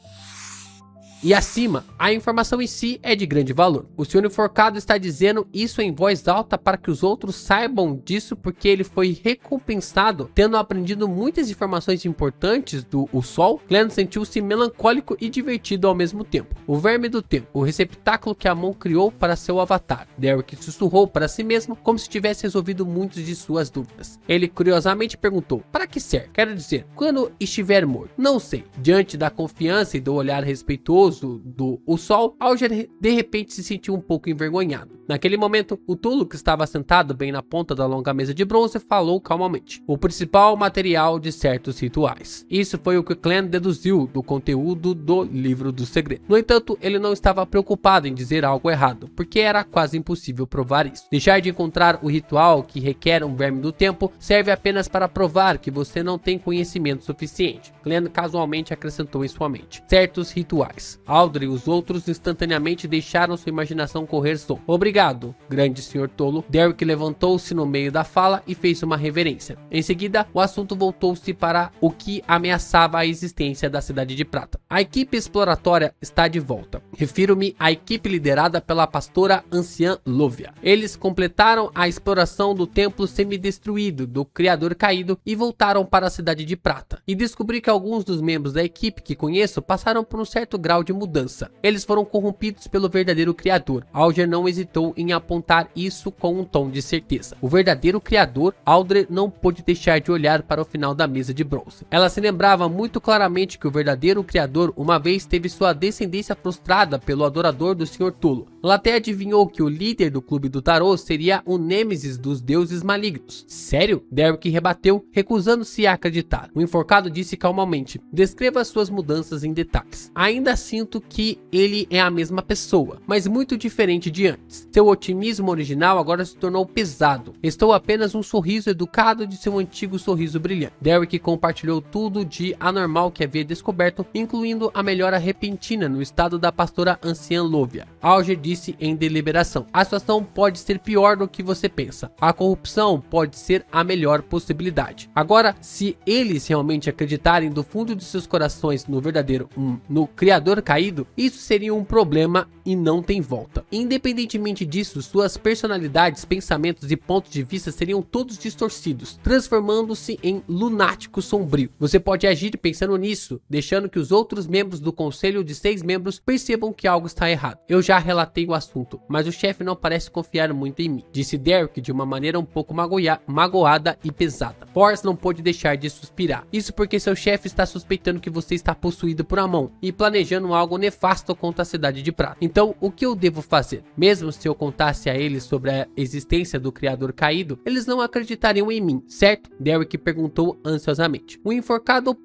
e acima, a informação em si é de grande valor. O senhor enforcado está dizendo isso em voz alta para que os outros saibam disso, porque ele foi recompensado tendo aprendido muitas informações importantes do Sol. Clem sentiu-se melancólico e divertido ao mesmo tempo. O verme do tempo, o receptáculo que Amon criou para seu avatar. Derek sussurrou para si mesmo como se tivesse resolvido muitas de suas dúvidas. Ele curiosamente perguntou: para que serve? Quero dizer, quando estiver morto? Não sei. Diante da confiança e do olhar respeitoso do Sol, Alger de repente se sentiu um pouco envergonhado. Naquele momento, o tolo que estava sentado bem na ponta da longa mesa de bronze falou calmamente: o principal material de certos rituais. Isso foi o que Clem deduziu do conteúdo do livro do segredo. No entanto, ele não estava preocupado em dizer algo errado, porque era quase impossível provar isso. Deixar de encontrar o ritual que requer um verme do tempo serve apenas para provar que você não tem conhecimento suficiente. Clem casualmente acrescentou em sua mente: certos rituais. Audrey e os outros instantaneamente deixaram sua imaginação correr solta. Obrigado, grande senhor tolo. Derek levantou-se no meio da fala e fez uma reverência. Em seguida, o assunto voltou-se para o que ameaçava a existência da Cidade de Prata. A equipe exploratória está de volta. Refiro-me à equipe liderada pela pastora anciã Lovia. Eles completaram a exploração do templo semidestruído do Criador Caído e voltaram para a Cidade de Prata. E descobri que alguns dos membros da equipe que conheço passaram por um certo grau de mudança. Eles foram corrompidos pelo verdadeiro Criador. Alger não hesitou em apontar isso com um tom de certeza. O verdadeiro Criador? Audrey não pôde deixar de olhar para o final da mesa de bronze. Ela se lembrava muito claramente que o verdadeiro Criador uma vez teve sua descendência frustrada pelo adorador do Sr. Tolo. Ela até adivinhou que o líder do clube do tarô seria o nêmesis dos deuses malignos. Sério? Derek rebateu, recusando-se a acreditar. O enforcado disse calmamente: descreva suas mudanças em detalhes. Ainda assim, sinto que ele é a mesma pessoa, mas muito diferente de antes. Seu otimismo original agora se tornou pesado. Estou apenas um sorriso educado de seu antigo sorriso brilhante. Derek compartilhou tudo de anormal que havia descoberto, incluindo a melhora repentina no estado da pastora anciã Lovia. Alger disse em deliberação: a situação pode ser pior do que você pensa. A corrupção pode ser a melhor possibilidade. Agora, se eles realmente acreditarem do fundo de seus corações no verdadeiro no Criador caído, isso seria um problema e não tem volta. Independentemente disso, suas personalidades, pensamentos e pontos de vista seriam todos distorcidos, transformando-se em lunáticos sombrios. Você pode agir pensando nisso, deixando que os outros membros do conselho de 6 membros percebam que algo está errado. Eu já relatei o assunto, mas o chefe não parece confiar muito em mim, disse Derek de uma maneira um pouco magoada e pesada. Forrest não pôde deixar de suspirar. Isso porque seu chefe está suspeitando que você está possuído por Amon e planejando algo nefasto contra a cidade de Prata. Então, o que eu devo fazer? Mesmo se eu contasse a eles sobre a existência do Criador caído, eles não acreditariam em mim, certo? Derek perguntou ansiosamente. O enforcado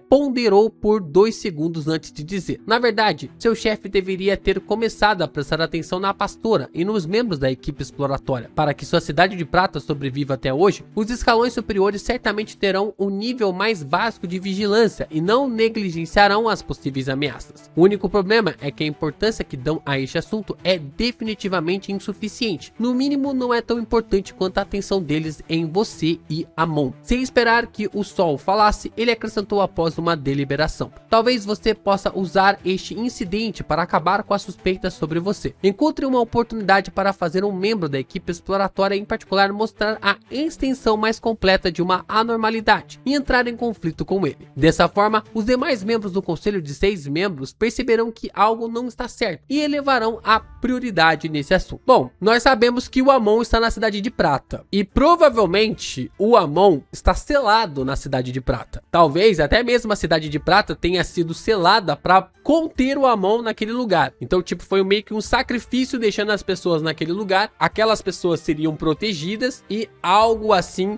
ponderou por 2 segundos antes de dizer: na verdade, seu chefe deveria ter começado a prestar atenção na pastora e nos membros da equipe exploratória. Para que sua cidade de Prata sobreviva até hoje, os escalões superiores certamente terão o nível mais básico de vigilância e não negligenciarão as possíveis ameaças. O único problema é que a importância que dão a este assunto é definitivamente insuficiente. No mínimo, não é tão importante quanto a atenção deles em você e Amon. Sem esperar que o sol falasse, ele acrescentou após uma deliberação: talvez você possa usar este incidente para acabar com as suspeitas sobre você. Encontre uma oportunidade para fazer um membro da equipe exploratória em particular mostrar a extensão mais completa de uma anormalidade e entrar em conflito com ele. Dessa forma, os demais membros do conselho de 6 membros perceberão que algo não está certo e elevarão a prioridade nesse assunto. Bom, nós sabemos que o Amon está na cidade de Prata e provavelmente o Amon está selado na cidade de Prata. Talvez até mesmo a cidade de Prata tenha sido selada para conter o Amon naquele lugar. Então, tipo, foi meio que um sacrifício deixando as pessoas naquele lugar. Aquelas pessoas seriam protegidas e algo assim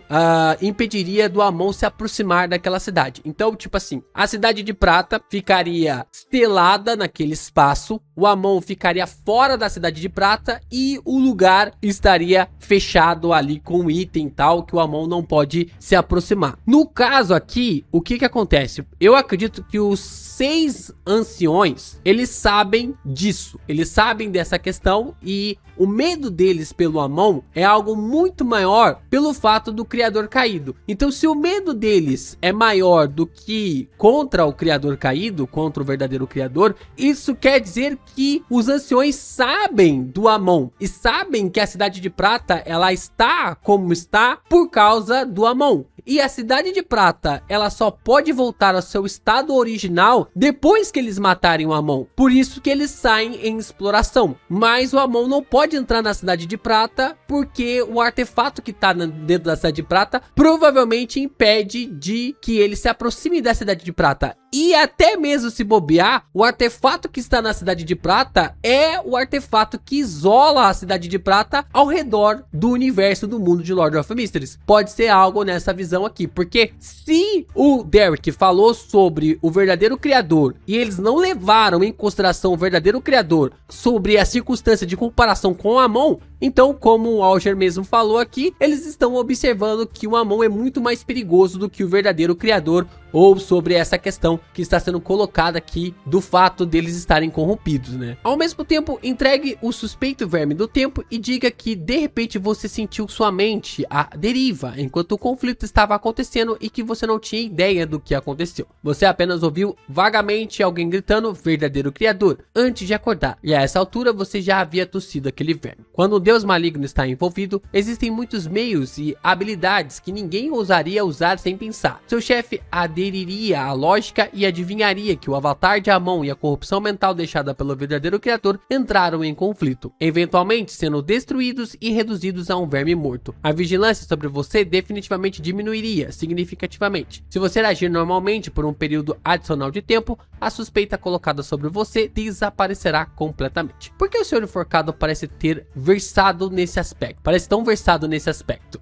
impediria do Amon se aproximar daquela cidade. Então, tipo assim, a cidade de Prata ficaria selada naquele espaço, o Amon ficaria fora da cidade de Prata e o lugar estaria fechado ali com item tal que o Amon não pode se aproximar. No caso aqui, o que acontece? Eu acredito que os 6 anciões, eles sabem disso, eles sabem dessa questão e o medo deles pelo Amon é algo muito maior pelo fato do Criador caído. Então, se o medo deles é maior do que contra o Criador caído, contra o verdadeiro Criador, isso quer dizer que os anciões sabem do Amon e sabem que a cidade de Prata ela está como está por causa do Amon. E a cidade de Prata, ela só pode voltar ao seu estado original depois que eles matarem o Amon. Por isso que eles saem em exploração. Mas o Amon não pode entrar na cidade de Prata, porque o artefato que está dentro da cidade de Prata provavelmente impede de que ele se aproxime da cidade de Prata. E até mesmo se bobear, o artefato que está na cidade de Prata é o artefato que isola a cidade de Prata ao redor do universo do mundo de Lord of Mysteries. Pode ser algo nessa visão aqui, porque se o Derek falou sobre o verdadeiro Criador e eles não levaram em consideração o verdadeiro Criador sobre a circunstância de comparação com o Amon, então, como o Alger mesmo falou aqui, eles estão observando que o Amon é muito mais perigoso do que o verdadeiro Criador, ou sobre essa questão que está sendo colocada aqui do fato deles estarem corrompidos, né? Ao mesmo tempo, entregue o suspeito verme do tempo e diga que de repente você sentiu sua mente à deriva enquanto o conflito estava acontecendo e que você não tinha ideia do que aconteceu. Você apenas ouviu vagamente alguém gritando verdadeiro Criador antes de acordar, e a essa altura você já havia tossido aquele verme. Quando o Deus maligno está envolvido, existem muitos meios e habilidades que ninguém ousaria usar sem pensar. Seu chefe aderiria à lógica e adivinharia que o avatar de Amon e a corrupção mental deixada pelo verdadeiro Criador entraram em conflito, eventualmente sendo destruídos e reduzidos a um verme morto. A vigilância sobre você definitivamente diminuiria significativamente. Se você agir normalmente por um período adicional de tempo, a suspeita colocada sobre você desaparecerá completamente. Por que o Senhor Enforcado parece ter versado nesse aspecto? Parece tão versado nesse aspecto.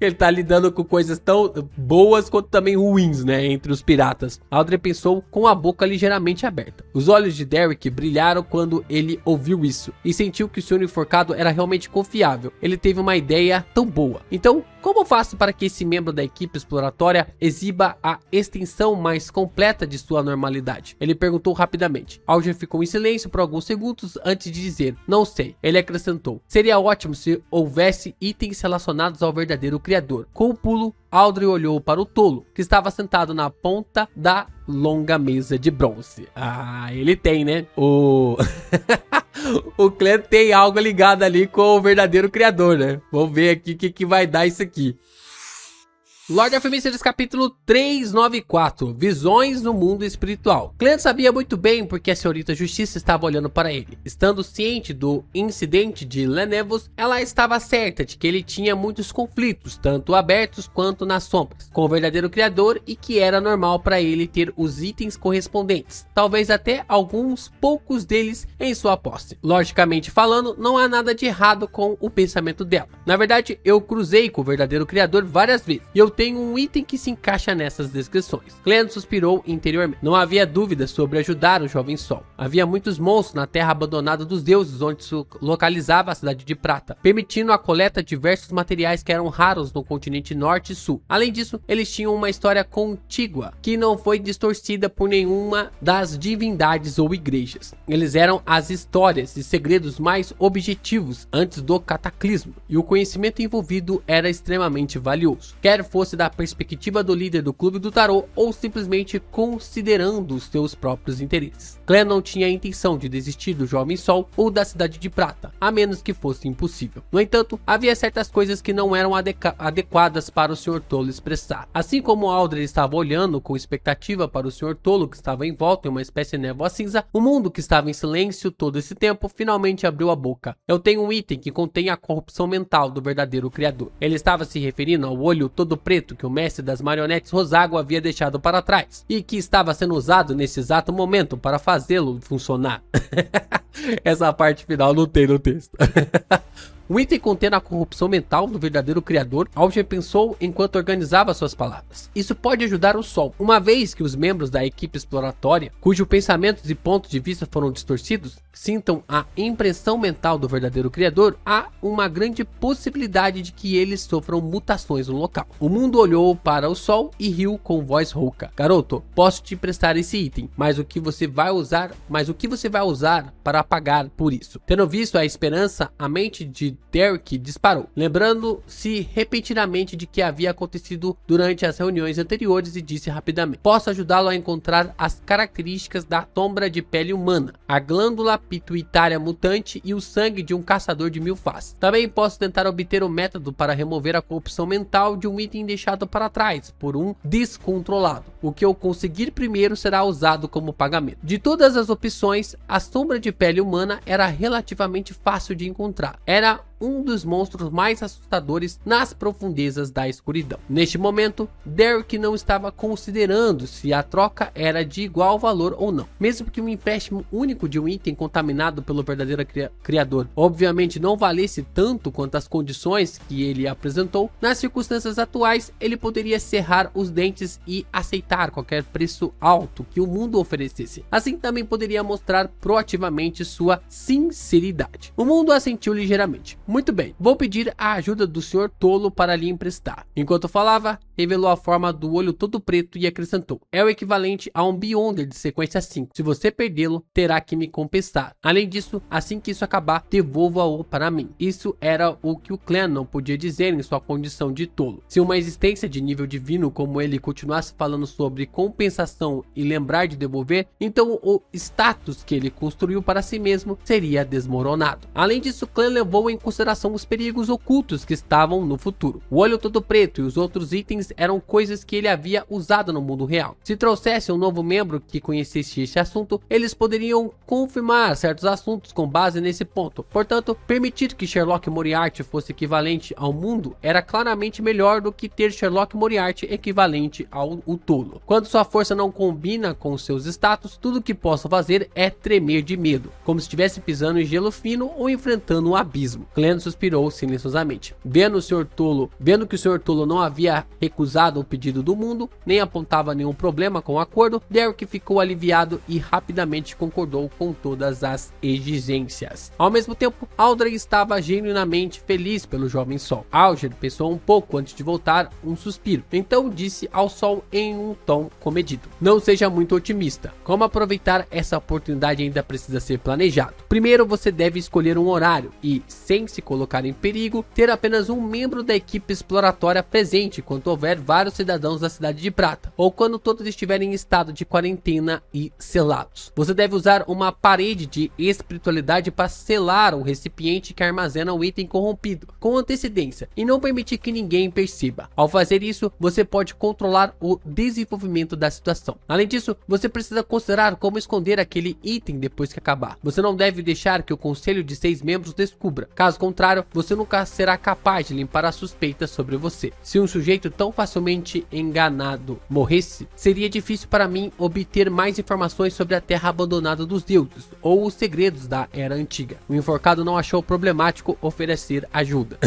Ele tá lidando com coisas tão boas quanto também ruins, né, entre os piratas. Audrey pensou com a boca ligeiramente aberta. Os olhos de Derek brilharam quando ele ouviu isso e sentiu que o seu enforcado era realmente confiável. Ele teve uma ideia tão boa. Então, como faço para que esse membro da equipe exploratória exiba a extensão mais completa de sua normalidade? Ele perguntou rapidamente. Audrey ficou em silêncio por alguns segundos antes de dizer, não sei. Ele acrescentou, seria ótimo se houvesse itens relacionados ao verdadeiro criador. Com o pulo, Audrey olhou para o tolo, que estava sentado na ponta da longa mesa de bronze. Ah, ele tem, né? O Clan tem algo ligado ali com o verdadeiro criador, né? Vamos ver aqui o que vai dar isso aqui. Lord of Mysteries capítulo 394, Visões no Mundo Espiritual. Clan sabia muito bem porque a senhorita Justiça estava olhando para ele. Estando ciente do incidente de Lenevos, ela estava certa de que ele tinha muitos conflitos, tanto abertos quanto nas sombras, com o verdadeiro criador e que era normal para ele ter os itens correspondentes, talvez até alguns poucos deles em sua posse. Logicamente falando, não há nada de errado com o pensamento dela. Na verdade, eu cruzei com o verdadeiro criador várias vezes e eu tenho um item que se encaixa nessas descrições. Clan suspirou interiormente. Não havia dúvida sobre ajudar o jovem sol. Havia muitos monstros na terra abandonada dos deuses, onde se localizava a cidade de prata, permitindo a coleta de diversos materiais que eram raros no continente norte e sul. Além disso, eles tinham uma história contígua, que não foi distorcida por nenhuma das divindades ou igrejas. Eles eram as histórias e segredos mais objetivos antes do cataclismo, e o conhecimento envolvido era extremamente valioso. Quer fosse da perspectiva do líder do clube do tarô ou simplesmente considerando os seus próprios interesses. Clan não tinha a intenção de desistir do jovem sol ou da cidade de prata, a menos que fosse impossível. No entanto, havia certas coisas que não eram adequadas para o Sr. Tolo expressar. Assim como Audrey estava olhando com expectativa para o Sr. Tolo, que estava envolto em uma espécie de névoa cinza, o mundo, que estava em silêncio todo esse tempo, finalmente abriu a boca. Eu tenho um item que contém a corrupção mental do verdadeiro criador. Ele estava se referindo ao olho todo preto que o mestre das marionetes Rosago havia deixado para trás e que estava sendo usado nesse exato momento para fazê-lo funcionar. Essa parte final não tem no texto. Um item contendo a corrupção mental do verdadeiro criador, Audrey pensou enquanto organizava suas palavras. Isso pode ajudar o Sol, uma vez que os membros da equipe exploratória, cujos pensamentos e pontos de vista foram distorcidos, sintam a impressão mental do verdadeiro criador, há uma grande possibilidade de que eles sofram mutações no local. O mundo olhou para o Sol e riu com voz rouca. Garoto, posso te emprestar esse item, mas o que você vai usar para pagar por isso? Tendo visto a esperança, a mente de Derek disparou, lembrando-se repentinamente de que havia acontecido durante as reuniões anteriores, e disse rapidamente: posso ajudá-lo a encontrar as características da sombra de pele humana, a glândula pituitária mutante e o sangue de um caçador de 1000 faces. Também posso tentar obter o método para remover a corrupção mental de um item deixado para trás por um descontrolado. O que eu conseguir primeiro será usado como pagamento. De todas as opções, a sombra de pele humana era relativamente fácil de encontrar. Era um dos monstros mais assustadores nas profundezas da escuridão. Neste momento, Derek não estava considerando se a troca era de igual valor ou não, mesmo que um empréstimo único de um item contaminado pelo verdadeiro criador obviamente não valesse tanto quanto as condições que ele apresentou. Nas circunstâncias atuais, ele poderia cerrar os dentes e aceitar qualquer preço alto que o mundo oferecesse. Assim, também poderia mostrar proativamente sua sinceridade. O mundo assentiu ligeiramente. Muito bem, vou pedir a ajuda do Sr. Tolo para lhe emprestar. Enquanto falava, revelou a forma do olho todo preto e acrescentou: é o equivalente a um Beyonder de sequência 5. Se você perdê-lo, terá que me compensar. Além disso, assim que isso acabar, devolva-o para mim. Isso era o que o clã não podia dizer em sua condição de tolo. Se uma existência de nível divino como ele continuasse falando sobre compensação e lembrar de devolver, então o status que ele construiu para si mesmo seria desmoronado. Além disso, o clã levou em consideração os perigos ocultos que estavam no futuro. O olho todo preto e os outros itens eram coisas que ele havia usado no mundo real. Se trouxesse um novo membro que conhecesse este assunto, eles poderiam confirmar certos assuntos com base nesse ponto. Portanto, permitir que Sherlock Moriarty fosse equivalente ao mundo era claramente melhor do que ter Sherlock Moriarty equivalente ao tolo. Quando sua força não combina com seus status, tudo que posso fazer é tremer de medo, como se estivesse pisando em gelo fino ou enfrentando um abismo. Glenn suspirou silenciosamente. Vendo que o Sr. Tolo não havia recusado o pedido do mundo, nem apontava nenhum problema com o acordo, Derek ficou aliviado e rapidamente concordou com todas as exigências. Ao mesmo tempo, Audrey estava genuinamente feliz pelo jovem Sol. Alger pensou um pouco antes de voltar um suspiro, então disse ao Sol em um tom comedido: não seja muito otimista. Como aproveitar essa oportunidade ainda precisa ser planejado. Primeiro você deve escolher um horário e, sem se colocar em perigo, ter apenas um membro da equipe exploratória presente quando houver vários cidadãos da Cidade de Prata, ou quando todos estiverem em estado de quarentena e selados. Você deve usar uma parede de espiritualidade para selar o recipiente que armazena o item corrompido com antecedência e não permitir que ninguém perceba. Ao fazer isso, você pode controlar o desenvolvimento da situação. Além disso, você precisa considerar como esconder aquele item depois que acabar. Você não deve deixar que o conselho de 6 membros descubra. Caso contrário, você nunca será capaz de limpar as suspeitas sobre você. Se um sujeito tão facilmente enganado morresse, seria difícil para mim obter mais informações sobre a terra abandonada dos deuses ou os segredos da Era Antiga. O enforcado não achou problemático oferecer ajuda.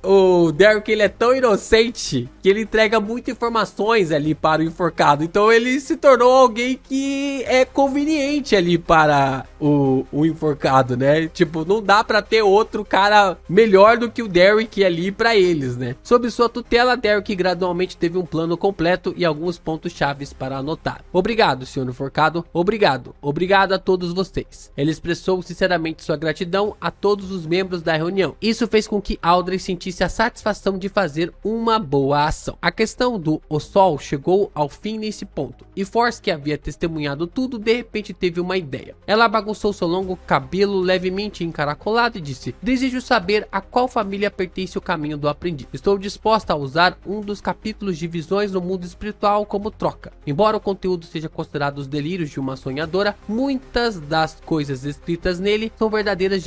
O Derek, ele é tão inocente que ele entrega muitas informações ali para o enforcado. Então ele se tornou alguém que é conveniente ali para o enforcado, né? Tipo, não dá para ter outro cara melhor do que o Derek ali para eles, né? Sob sua tutela, Derek gradualmente teve um plano completo e alguns pontos chaves para anotar. Obrigado, senhor enforcado. Obrigado. Obrigado a todos vocês. Ele expressou sinceramente sua gratidão a todos os membros da reunião. Isso fez com que Audrey sentisse a satisfação de fazer uma boa ação. A questão do O Sol chegou ao fim nesse ponto, e Force, que havia testemunhado tudo, de repente teve uma ideia. Ela bagunçou seu longo cabelo levemente encaracolado e disse: desejo saber a qual família pertence o caminho do aprendiz. Estou disposta a usar um dos capítulos de visões no mundo espiritual como troca. Embora o conteúdo seja considerado os delírios de uma sonhadora, muitas das coisas escritas nele são verdadeiras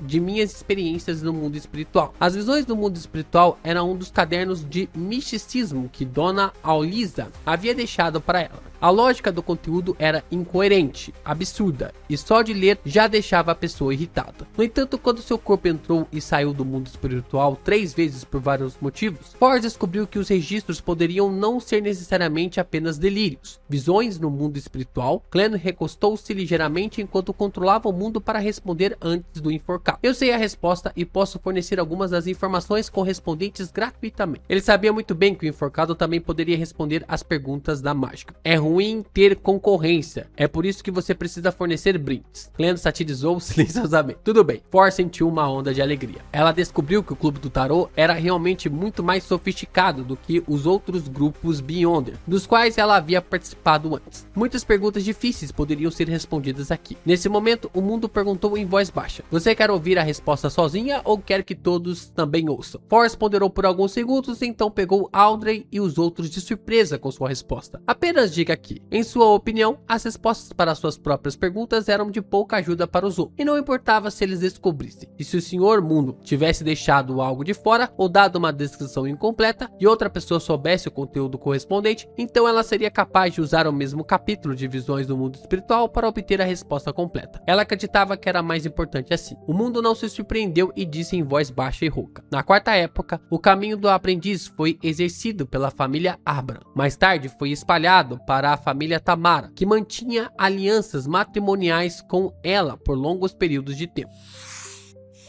de minhas experiências no mundo espiritual. As visões do mundo espiritual eram um dos cadernos de misticismo que Dona Aulisa havia deixado para ela. A lógica do conteúdo era incoerente, absurda, e só de ler já deixava a pessoa irritada. No entanto, quando seu corpo entrou e saiu do mundo espiritual 3 vezes por vários motivos, Force descobriu que os registros poderiam não ser necessariamente apenas delírios. Visões no mundo espiritual. Glenn recostou-se ligeiramente enquanto controlava o mundo para responder antes do enforcado. Eu sei a resposta e posso fornecer algumas das informações correspondentes gratuitamente. Ele sabia muito bem que o enforcado também poderia responder às perguntas da mágica. É ruim ter concorrência. É por isso que você precisa fornecer brindes. Glenn satirizou silenciosamente. Tudo bem. Force sentiu uma onda de alegria. Ela descobriu que o Clube do Tarô era realmente muito mais sofisticado do que os outros grupos Beyonder, dos quais ela havia participado antes. Muitas perguntas difíceis poderiam ser respondidas aqui. Nesse momento, o mundo perguntou em voz baixa: você quer ouvir a resposta sozinha ou quer que todos também ouçam? Force ponderou por alguns segundos, então pegou Audrey e os outros de surpresa com sua resposta. Apenas diga aqui. Em sua opinião, as respostas para suas próprias perguntas eram de pouca ajuda para os outros, e não importava se eles descobrissem. E se o Senhor Mundo tivesse deixado algo de fora ou dado uma descrição incompleta e outra pessoa soubesse o conteúdo correspondente, então ela seria capaz de usar o mesmo capítulo de visões do mundo espiritual para obter a resposta completa. Ela acreditava que era mais importante assim. O mundo não se surpreendeu e disse em voz baixa e rouca: na quarta época, o caminho do aprendiz foi exercido pela família Abram. Mais tarde foi espalhado para a família Tamara, que mantinha alianças matrimoniais com ela por longos períodos de tempo.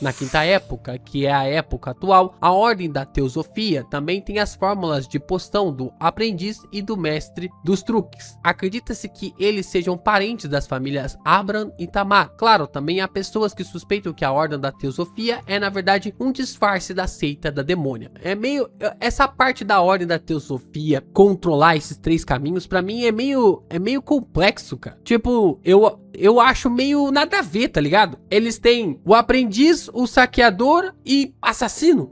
Na quinta época, que é a época atual, a ordem da teosofia também tem as fórmulas de poção do aprendiz e do mestre dos truques. Acredita-se que eles sejam parentes das famílias Abram e Tamar. Claro, também há pessoas que suspeitam que a ordem da teosofia é na verdade um disfarce da seita da demônia. Essa parte da ordem da teosofia controlar esses 3 caminhos, pra mim é meio complexo, cara. Tipo, eu acho meio nada a ver, tá ligado? Eles têm o aprendiz, o saqueador e assassino.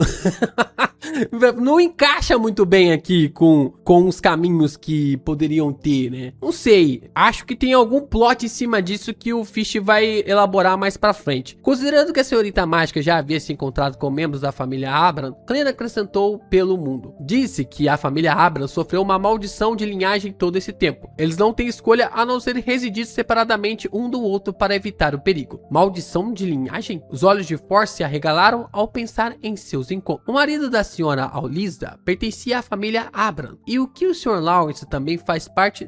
Não encaixa muito bem aqui com os caminhos que poderiam ter, né? Não sei, acho que tem algum plot em cima disso que o Fish vai elaborar mais pra frente. Considerando que a senhorita mágica já havia se encontrado com membros da família Abram, Clem acrescentou pelo mundo. Disse que a família Abram sofreu uma maldição de linhagem todo esse tempo. Eles não têm escolha a não ser residir separadamente um do outro para evitar o perigo. Maldição de linhagem? Os olhos de Force se arregalaram ao pensar em seus encontros. O marido da senhora Aulisa pertencia à família Abram, e que o Sr. Lawrence também faz parte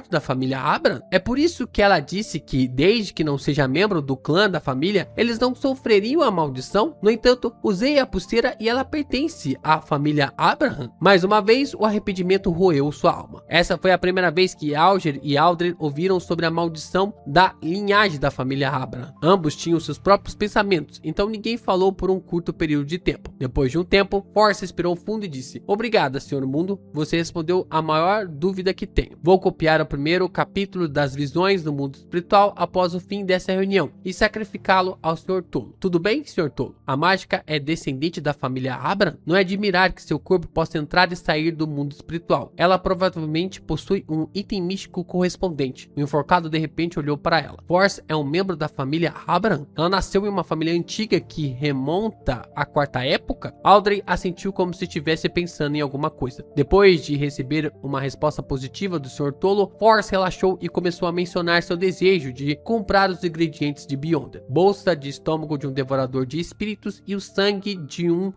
da família Abram? É por isso que ela disse que, desde que não seja membro do clã da família, eles não sofreriam a maldição. No entanto, usei a pulseira e ela pertence à família Abraham. Mais uma vez, o arrependimento roeu sua alma. Essa foi a primeira vez que Alger e Aldred ouviram sobre a maldição da linhagem da família Abraham. Ambos tinham seus próprios pensamentos, então ninguém falou por um curto período de tempo. Depois de um tempo, Force respirou fundo e disse: "Obrigada, Sr. Mundo. Você respondeu a maior dúvida que tenho. Vou copiar o primeiro capítulo das visões do mundo espiritual após o fim dessa reunião e sacrificá-lo ao Sr. Tolo. Tudo bem, Sr. Tolo? A mágica é descendente da família Abram? Não é admirar que seu corpo possa entrar e sair do mundo espiritual. Ela provavelmente possui um item místico correspondente." O enforcado de repente olhou para ela. Force é um membro da família Abram? Ela nasceu em uma família antiga que remonta à quarta época? Aldred assentiu como se estivesse pensando em alguma coisa. Depois de receber uma resposta positiva do Sr. Tolo, Force relaxou e começou a mencionar seu desejo de comprar os ingredientes de Beyonder: bolsa de estômago de um devorador de espíritos e o sangue de um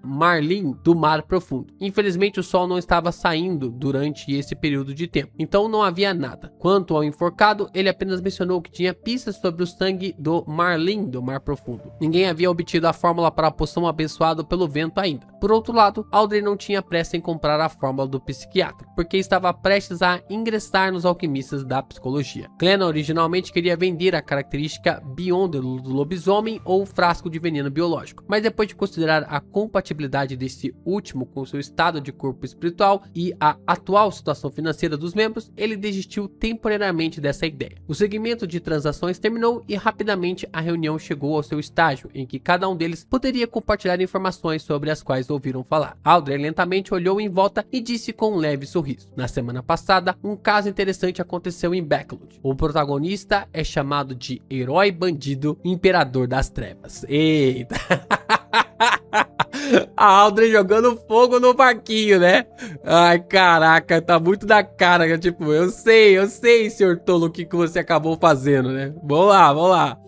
marlin do mar profundo. Infelizmente, o sol não estava saindo durante esse período de tempo, então não havia nada. Quanto ao enforcado, ele apenas mencionou que tinha pistas sobre o sangue do marlin do mar profundo. Ninguém havia obtido a fórmula para a poção abençoada pelo vento ainda. Por outro lado, Aldred não tinha pressa em comprar a fórmula do psiquiatra, porque estava prestes a ingressar nos alquimistas da psicologia. Clena originalmente queria vender a característica Beyonder do lobisomem ou o frasco de veneno biológico, mas depois de considerar a compatibilidade desse último com seu estado de corpo espiritual e a atual situação financeira dos membros, ele desistiu temporariamente dessa ideia. O segmento de transações terminou e rapidamente a reunião chegou ao seu estágio, em que cada um deles poderia compartilhar informações sobre as quais ouviram falar. Aldred lentamente olhou em volta e disse com um leve sorriso: "Na semana passada, um caso interessante aconteceu em Backlood. O protagonista é chamado de Herói Bandido Imperador das Trevas." Eita! A Aldred jogando fogo no barquinho, né? Ai, caraca, tá muito da cara. Tipo, eu sei, Sr. Tolo, o que você acabou fazendo, né? Vamos lá.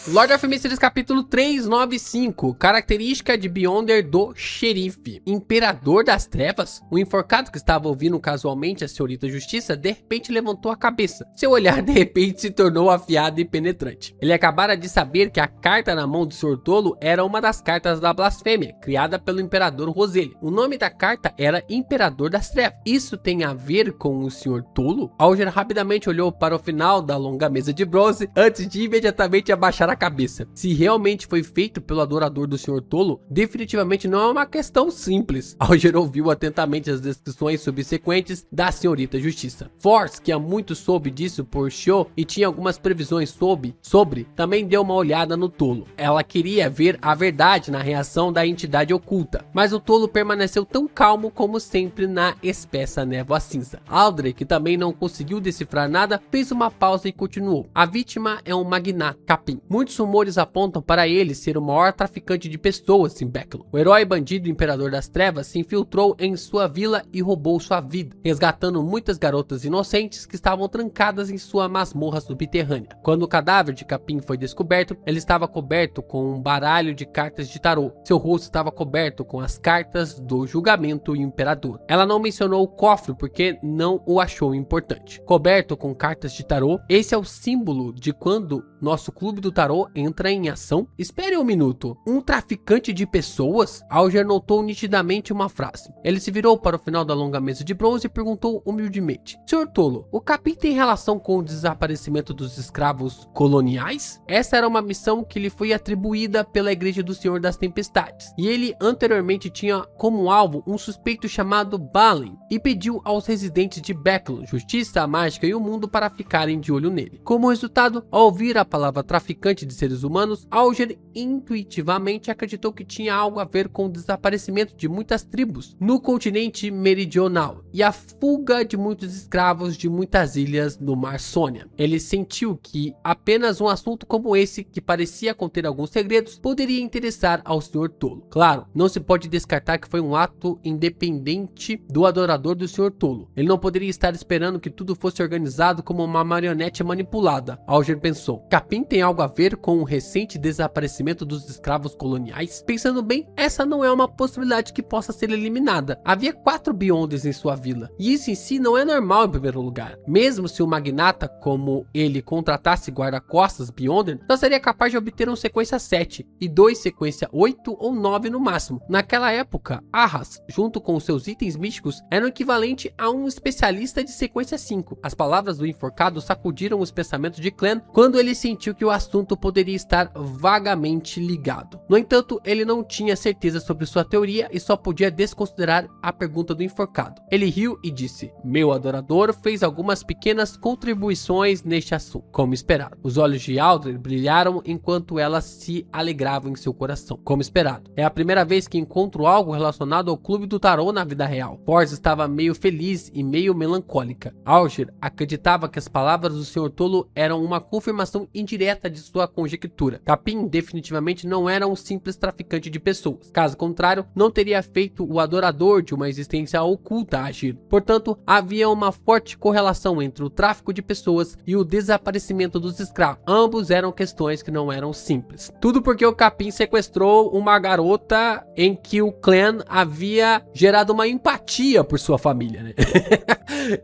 Lord of Mysteries capítulo 395, característica de Beyonder do xerife. Imperador das Trevas? O enforcado, que estava ouvindo casualmente a senhorita Justiça, de repente levantou a cabeça. Seu olhar de repente se tornou afiado e penetrante. Ele acabara de saber que a carta na mão do Sr. Tolo era uma das cartas da blasfêmia, criada pelo Imperador Roselli. O nome da carta era Imperador das Trevas. Isso tem a ver com o Sr. Tolo? Alger rapidamente olhou para o final da longa mesa de bronze, antes de imediatamente abaixar a cabeça. Se realmente foi feito pelo adorador do Sr. Tolo, definitivamente não é uma questão simples. Alger ouviu atentamente as descrições subsequentes da senhorita Justiça. Force, que há muito soube disso por Sho e tinha algumas previsões sobre, também deu uma olhada no Tolo. Ela queria ver a verdade na reação da entidade oculta, mas o Tolo permaneceu tão calmo como sempre na espessa névoa cinza. Aldred, que também não conseguiu decifrar nada, fez uma pausa e continuou: "A vítima é um magnata capim. Muitos rumores apontam para ele ser o maior traficante de pessoas em Backlood. O herói bandido Imperador das Trevas se infiltrou em sua vila e roubou sua vida, resgatando muitas garotas inocentes que estavam trancadas em sua masmorra subterrânea. Quando o cadáver de Capim foi descoberto, ele estava coberto com um baralho de cartas de tarô. Seu rosto estava coberto com as cartas do julgamento e o Imperador. Ela não mencionou o cofre porque não o achou importante. Coberto com cartas de tarô, esse é o símbolo de quando nosso clube do tarô entra em ação? Espere um minuto. Um traficante de pessoas? Alger notou nitidamente uma frase. Ele se virou para o final da longa mesa de bronze e perguntou humildemente: "Sr. Tolo, o capim tem relação com o desaparecimento dos escravos coloniais?" Essa era uma missão que lhe foi atribuída pela Igreja do Senhor das Tempestades, e ele anteriormente tinha como alvo um suspeito chamado Balin, e pediu aos residentes de Backlood, Justiça, a Mágica e o Mundo para ficarem de olho nele. Como resultado, ao ouvir a palavra traficante de seres humanos, Alger intuitivamente acreditou que tinha algo a ver com o desaparecimento de muitas tribos no continente meridional e a fuga de muitos escravos de muitas ilhas no Mar Sônia. Ele sentiu que apenas um assunto como esse, que parecia conter alguns segredos, poderia interessar ao Sr. Tolo. Claro, não se pode descartar que foi um ato independente do adorador do Sr. Tolo. Ele não poderia estar esperando que tudo fosse organizado como uma marionete manipulada. Alger pensou. Capim tem algo a ver com o recente desaparecimento dos escravos coloniais? Pensando bem, essa não é uma possibilidade que possa ser eliminada. Havia 4 Beyonders em sua vila, e isso em si não é normal em primeiro lugar. Mesmo se o magnata como ele contratasse guarda-costas Beyonder, só seria capaz de obter um sequência 7 e 2 sequência 8 ou 9 no máximo. Naquela época, Arras, junto com seus itens místicos, era o equivalente a um especialista de sequência 5. As palavras do enforcado sacudiram os pensamentos de Clan quando ele sentiu que o assunto poderia estar vagamente ligado. No entanto, ele não tinha certeza sobre sua teoria e só podia desconsiderar a pergunta do enforcado. Ele riu e disse: meu adorador fez algumas pequenas contribuições neste assunto, como esperado. Os olhos de Aldred brilharam enquanto ela se alegrava em seu coração, como esperado. É a primeira vez que encontro algo relacionado ao clube do tarô na vida real. Force estava meio feliz e meio melancólica. Alger acreditava que as palavras do Sr. Tolo eram uma confirmação indireta de sua conjectura. Capim definitivamente não era um simples traficante de pessoas. Caso contrário, não teria feito o adorador de uma existência oculta agir. Portanto, havia uma forte correlação entre o tráfico de pessoas e o desaparecimento dos escravos. Ambos eram questões que não eram simples. Tudo porque o Capim sequestrou uma garota em que o clã havia gerado uma empatia por sua família, né?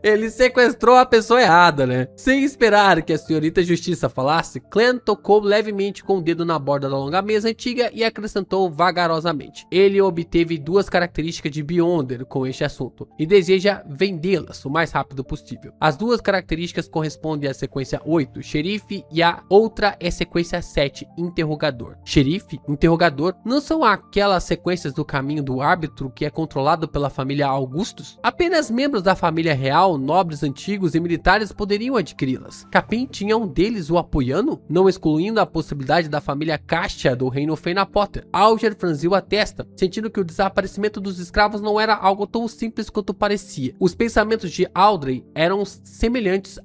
Ele sequestrou a pessoa errada, né? Sem esperar que a senhorita Justiça falasse, Clan tocou levemente com o dedo na borda da longa mesa antiga e acrescentou vagarosamente: ele obteve 2 características de Beyonder com este assunto e deseja vendê-las o mais rápido possível. As 2 características correspondem à sequência 8, xerife, e a outra é sequência 7, interrogador. Xerife, interrogador, não são aquelas sequências do caminho do árbitro que é controlado pela família Augustus? Apenas membros da família real, nobres antigos e militares poderiam adquiri-las. Capim tinha um deles o apoiando, não excluindo a possibilidade da família Castia do reino Fenapotter. Alger franziu a testa, sentindo que o desaparecimento dos escravos não era algo tão simples quanto parecia. Os pensamentos de Aldred eram semelhantes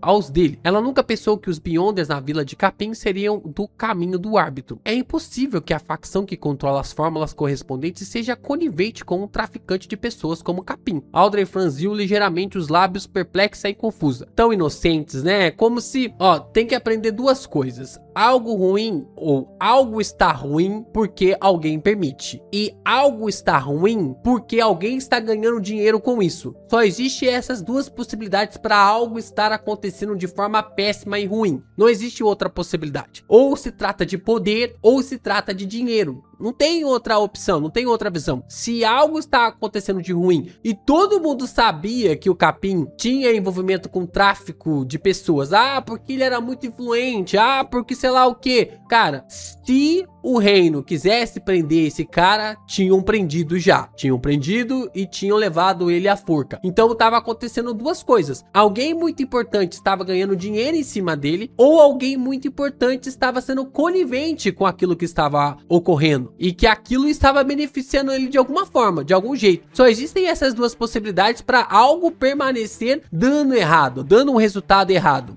aos dele. Ela nunca pensou que os Beyonders na vila de Capim seriam do caminho do árbitro. É impossível que a facção que controla as fórmulas correspondentes seja conivente com um traficante de pessoas como Capim. Aldred franziu ligeiramente os lábios, perplexa e confusa. Tão inocentes, né? Como se, tem que aprender 2 coisas. Algo ruim ou algo está ruim porque alguém permite. E algo está ruim porque alguém está ganhando dinheiro com isso. Só existe essas 2 possibilidades para algo estar acontecendo de forma péssima e ruim. Não existe outra possibilidade. Ou se trata de poder ou se trata de dinheiro. Não tem outra opção, não tem outra visão. Se algo está acontecendo de ruim e todo mundo sabia que o Capim tinha envolvimento com tráfico de pessoas, porque ele era muito influente, porque sei lá o que. Cara, se o reino quisesse prender esse cara, tinham prendido já. Tinham prendido e tinham levado ele à forca. Então estava acontecendo 2 coisas. Alguém muito importante estava ganhando dinheiro em cima dele, ou alguém muito importante estava sendo conivente com aquilo que estava ocorrendo. E que aquilo estava beneficiando ele de alguma forma, de algum jeito. Só existem essas 2 possibilidades para algo permanecer dando errado, dando um resultado errado.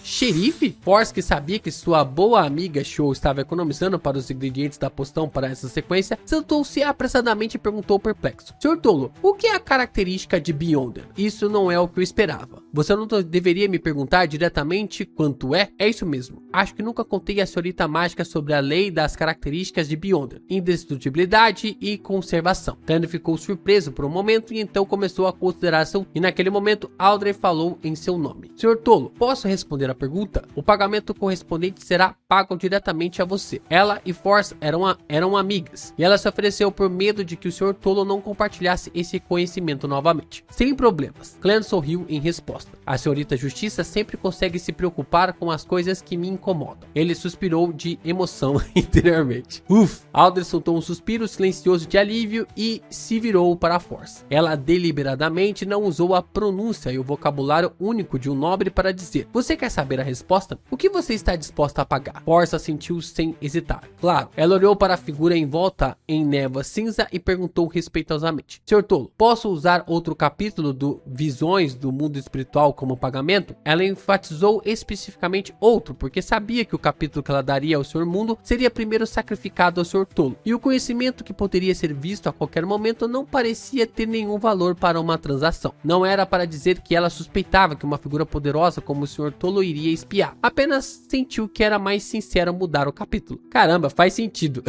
Xerife? Force, que sabia que sua boa amiga Show estava economizando para os ingredientes da poção para essa sequência, sentou-se apressadamente e perguntou perplexo: Sr. Tolo, o que é a característica de Beyonder? Isso não é o que eu esperava. Você não deveria me perguntar diretamente quanto é? É isso mesmo. Acho que nunca contei à senhorita mágica sobre a lei das características de Beyonder: indestrutibilidade e conservação. Clan ficou surpreso por um momento e então começou a considerar e naquele momento Aldred falou em seu nome. Sr. Tolo, posso responder a pergunta? O pagamento correspondente será pago diretamente a você. Ela e Force eram amigas, e ela se ofereceu por medo de que o Sr. Tolo não compartilhasse esse conhecimento novamente. Sem problemas. Clan sorriu em resposta. A senhorita Justiça sempre consegue se preocupar com as coisas que me incomodam. Ele suspirou de emoção interiormente. Aldred soltou um suspiro silencioso de alívio e se virou para a Force. Ela deliberadamente não usou a pronúncia e o vocabulário único de um nobre para dizer: você quer saber saber a resposta? O que você está disposta a pagar? Force assentiu sem hesitar. Claro. Ela olhou para a figura envolta em névoa cinza e perguntou respeitosamente: Sr. Tolo, posso usar outro capítulo do Visões do Mundo Espiritual como pagamento? Ela enfatizou especificamente outro, porque sabia que o capítulo que ela daria ao Sr. Mundo seria primeiro sacrificado ao Sr. Tolo, e o conhecimento que poderia ser visto a qualquer momento não parecia ter nenhum valor para uma transação. Não era para dizer que ela suspeitava que uma figura poderosa como o Sr. Tolo iria espiar, apenas sentiu que era mais sincero mudar o capítulo. Caramba, faz sentido.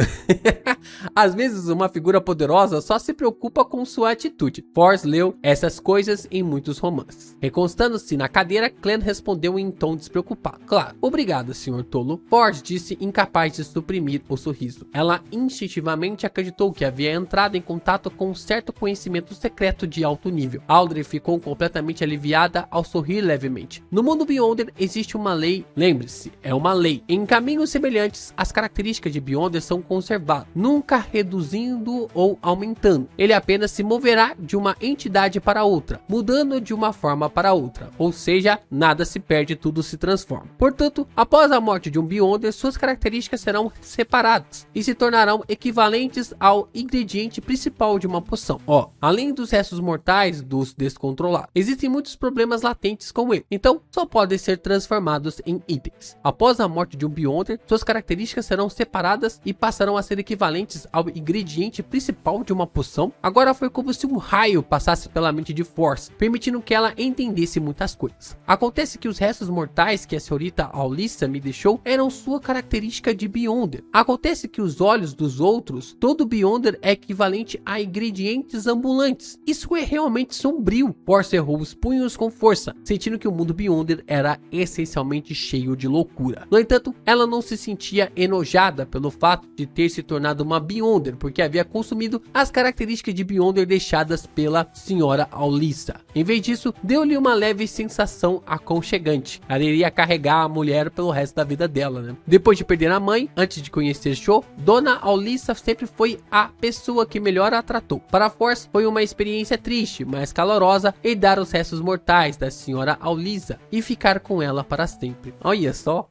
Às vezes uma figura poderosa só se preocupa com sua atitude. Force leu essas coisas em muitos romances. Recostando-se na cadeira, Clan respondeu em tom despreocupado: Claro, obrigada, Sr. Tolo. Force disse, incapaz de suprimir o sorriso. Ela instintivamente acreditou que havia entrado em contato com um certo conhecimento secreto de alto nível. Audrey ficou completamente aliviada ao sorrir levemente. No mundo Beyonder existe uma lei. Lembre-se, é uma lei. Em caminhos semelhantes, as características de Beyonder são conservadas, nunca reduzindo ou aumentando. Ele apenas se moverá de uma entidade para outra, mudando de uma forma para outra. Ou seja, nada se perde, tudo se transforma. Portanto, após a morte de um Beyonder, suas características serão separadas e se tornarão equivalentes ao ingrediente principal de uma poção. Além dos restos mortais dos descontrolados, existem muitos problemas latentes com ele, então só podem ser transformados em itens. Após a morte de um Beyonder, suas características serão separadas e passarão a ser equivalentes ao ingrediente principal de uma poção. Agora foi como se um raio passasse pela mente de Force, permitindo que ela entendesse muitas coisas. Acontece que os restos mortais que a senhorita Alyssa me deixou eram sua característica de Beyonder. Acontece que os olhos dos outros, todo Beyonder é equivalente a ingredientes ambulantes. Isso é realmente sombrio. Force errou os punhos com força, sentindo que o mundo Beyonder era essencialmente cheio de loucura. No entanto, ela não se sentia enojada pelo fato de ter se tornado uma Beyonder, porque havia consumido as características de Beyonder deixadas pela senhora Alyssa. Em vez disso, deu-lhe uma leve sensação aconchegante. Ela iria carregar a mulher pelo resto da vida dela, né? Depois de perder a mãe, antes de conhecer Cho, Dona Alyssa sempre foi a pessoa que melhor a tratou. Para Force, foi uma experiência triste, mas calorosa, herdar os restos mortais da senhora Alyssa e ficar com ela para sempre. Olha só.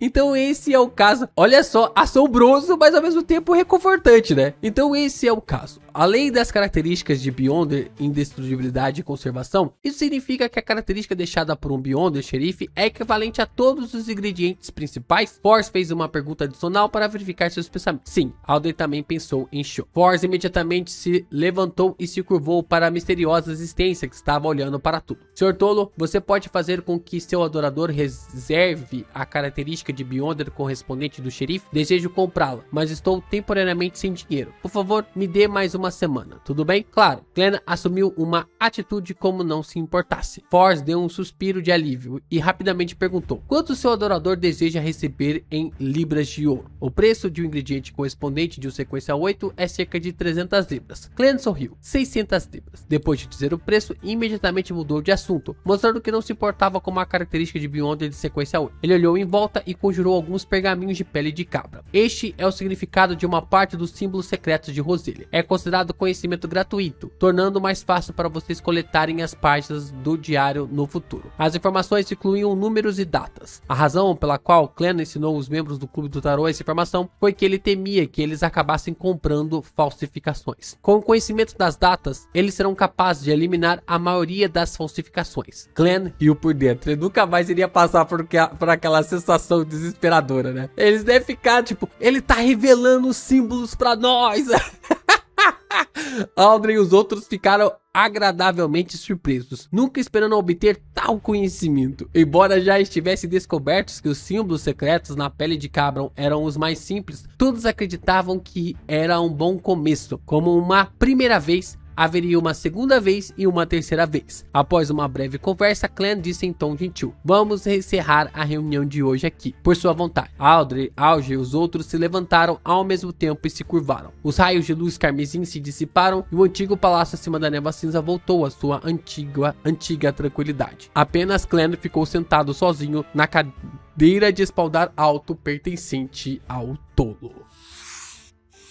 Então esse é o caso, olha só, assombroso, mas ao mesmo tempo reconfortante, né? Então esse é o caso. Além das características de Beyonder, indestrutibilidade e conservação, isso significa que a característica deixada por um Beyonder xerife é equivalente a todos os ingredientes principais? Force fez uma pergunta adicional para verificar seus pensamentos. Sim, Audrey também pensou em Cho. Force imediatamente se levantou e se curvou para a misteriosa existência que estava olhando para tudo. Sr. Tolo, você pode fazer com que seu adorador reserve a característica de Beyonder correspondente do xerife? Desejo comprá-la, mas estou temporariamente sem dinheiro. Por favor, me dê mais uma semana, tudo bem? Claro. Glenn assumiu uma atitude como não se importasse. Force deu um suspiro de alívio e rapidamente perguntou: quanto seu adorador deseja receber em libras de ouro? O preço de um ingrediente correspondente de um sequência 8 é cerca de 300 libras. Glenn sorriu. 600 libras. Depois de dizer o preço, imediatamente mudou de assunto, mostrando que não se importava com uma característica de Beyonder de sequência 8. Ele olhou em volta e conjurou alguns pergaminhos de pele de cabra. Este é o significado de uma parte dos símbolos secretos de Roselia. É considerado conhecimento gratuito, tornando mais fácil para vocês coletarem as páginas do diário no futuro. As informações incluíam números e datas. A razão pela qual Clan ensinou os membros do Clube do Tarô essa informação foi que ele temia que eles acabassem comprando falsificações. Com o conhecimento das datas, eles serão capazes de eliminar a maioria das falsificações. Clan riu por dentro. Ele nunca mais iria passar por aquela sensação desesperadora, né? Eles devem ficar tipo, ele tá revelando os símbolos pra nós. Audrey e os outros ficaram agradavelmente surpresos, nunca esperando obter tal conhecimento. Embora já estivessem descobertos que os símbolos secretos na pele de cabra eram os mais simples, todos acreditavam que era um bom começo. Como uma primeira vez, haveria uma segunda vez e uma terceira vez. Após uma breve conversa, Clan disse em tom gentil: vamos encerrar a reunião de hoje aqui, por sua vontade. Audrey, Auge e os outros se levantaram ao mesmo tempo e se curvaram. Os raios de luz carmesim se dissiparam e o antigo palácio acima da névoa cinza voltou à sua antiga tranquilidade. Apenas Clan ficou sentado sozinho na cadeira de espaldar alto pertencente ao Tolo.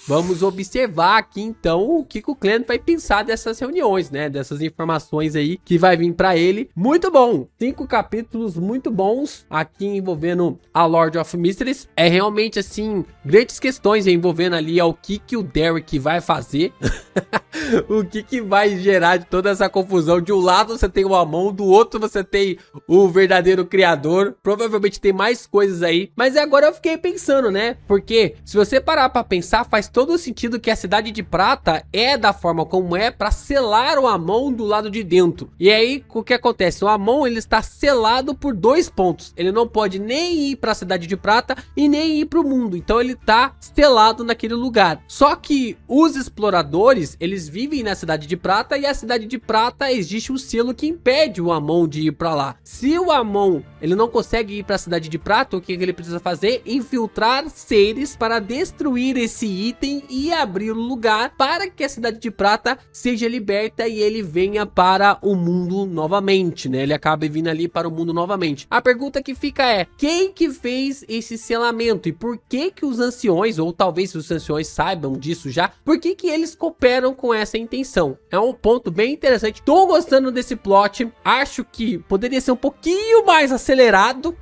Vamos observar aqui então o que o Clan vai pensar dessas reuniões, né? Dessas informações aí que vai vir pra ele. Muito bom! 5 capítulos muito bons aqui envolvendo a Lord of Mysteries. É realmente assim, grandes questões envolvendo ali o que o Derek vai fazer. O que vai gerar de toda essa confusão. De um lado você tem o Amon, do outro você tem o verdadeiro criador. Provavelmente tem mais coisas aí. Mas agora eu fiquei pensando, né? Porque se você parar pra pensar, faz todo o sentido que a Cidade de Prata é da forma como é pra selar o Amon do lado de dentro. E aí, o que acontece? O Amon, ele está selado por 2 pontos. Ele não pode nem ir pra Cidade de Prata e nem ir pro mundo. Então ele tá selado naquele lugar. Só que os exploradores, eles vivem na Cidade de Prata, e a Cidade de Prata existe um selo que impede o Amon de ir pra lá. Se o Amon, ele não consegue ir pra Cidade de Prata, o que ele precisa fazer? Infiltrar seres para destruir esse item e abrir o lugar para que a Cidade de Prata seja liberta e ele venha para o mundo novamente, né? Ele acaba vindo ali para o mundo novamente. A pergunta que fica é, quem que fez esse selamento? E por que que os anciões, ou talvez os anciões saibam disso já, por que que eles cooperam com essa intenção? É um ponto bem interessante. Tô gostando desse plot. Acho que poderia ser um pouquinho mais acelerado.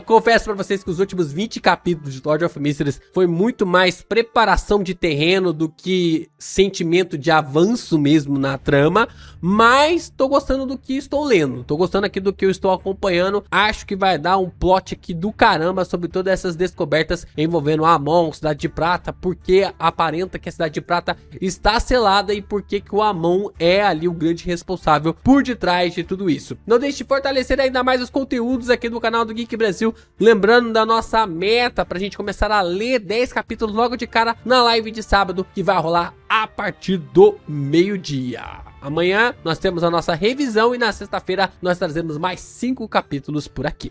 Confesso pra vocês que os últimos 20 capítulos de Lord of Mysteries foi muito mais preparação de terreno do que sentimento de avanço mesmo na trama. Mas tô gostando do que estou lendo. Tô gostando aqui do que eu estou acompanhando. Acho que vai dar um plot aqui do caramba sobre todas essas descobertas envolvendo a Amon, Cidade de Prata, porque aparenta que a Cidade de Prata está selada e porque que o Amon é ali o grande responsável por detrás de tudo isso. Não deixe de fortalecer ainda mais os conteúdos aqui do canal do Geek Brasil, lembrando da nossa meta pra gente começar a ler 10 capítulos logo de cara na live de sábado, que vai rolar a partir do meio-dia. Amanhã nós temos a nossa revisão e na sexta-feira nós trazemos mais 5 capítulos por aqui.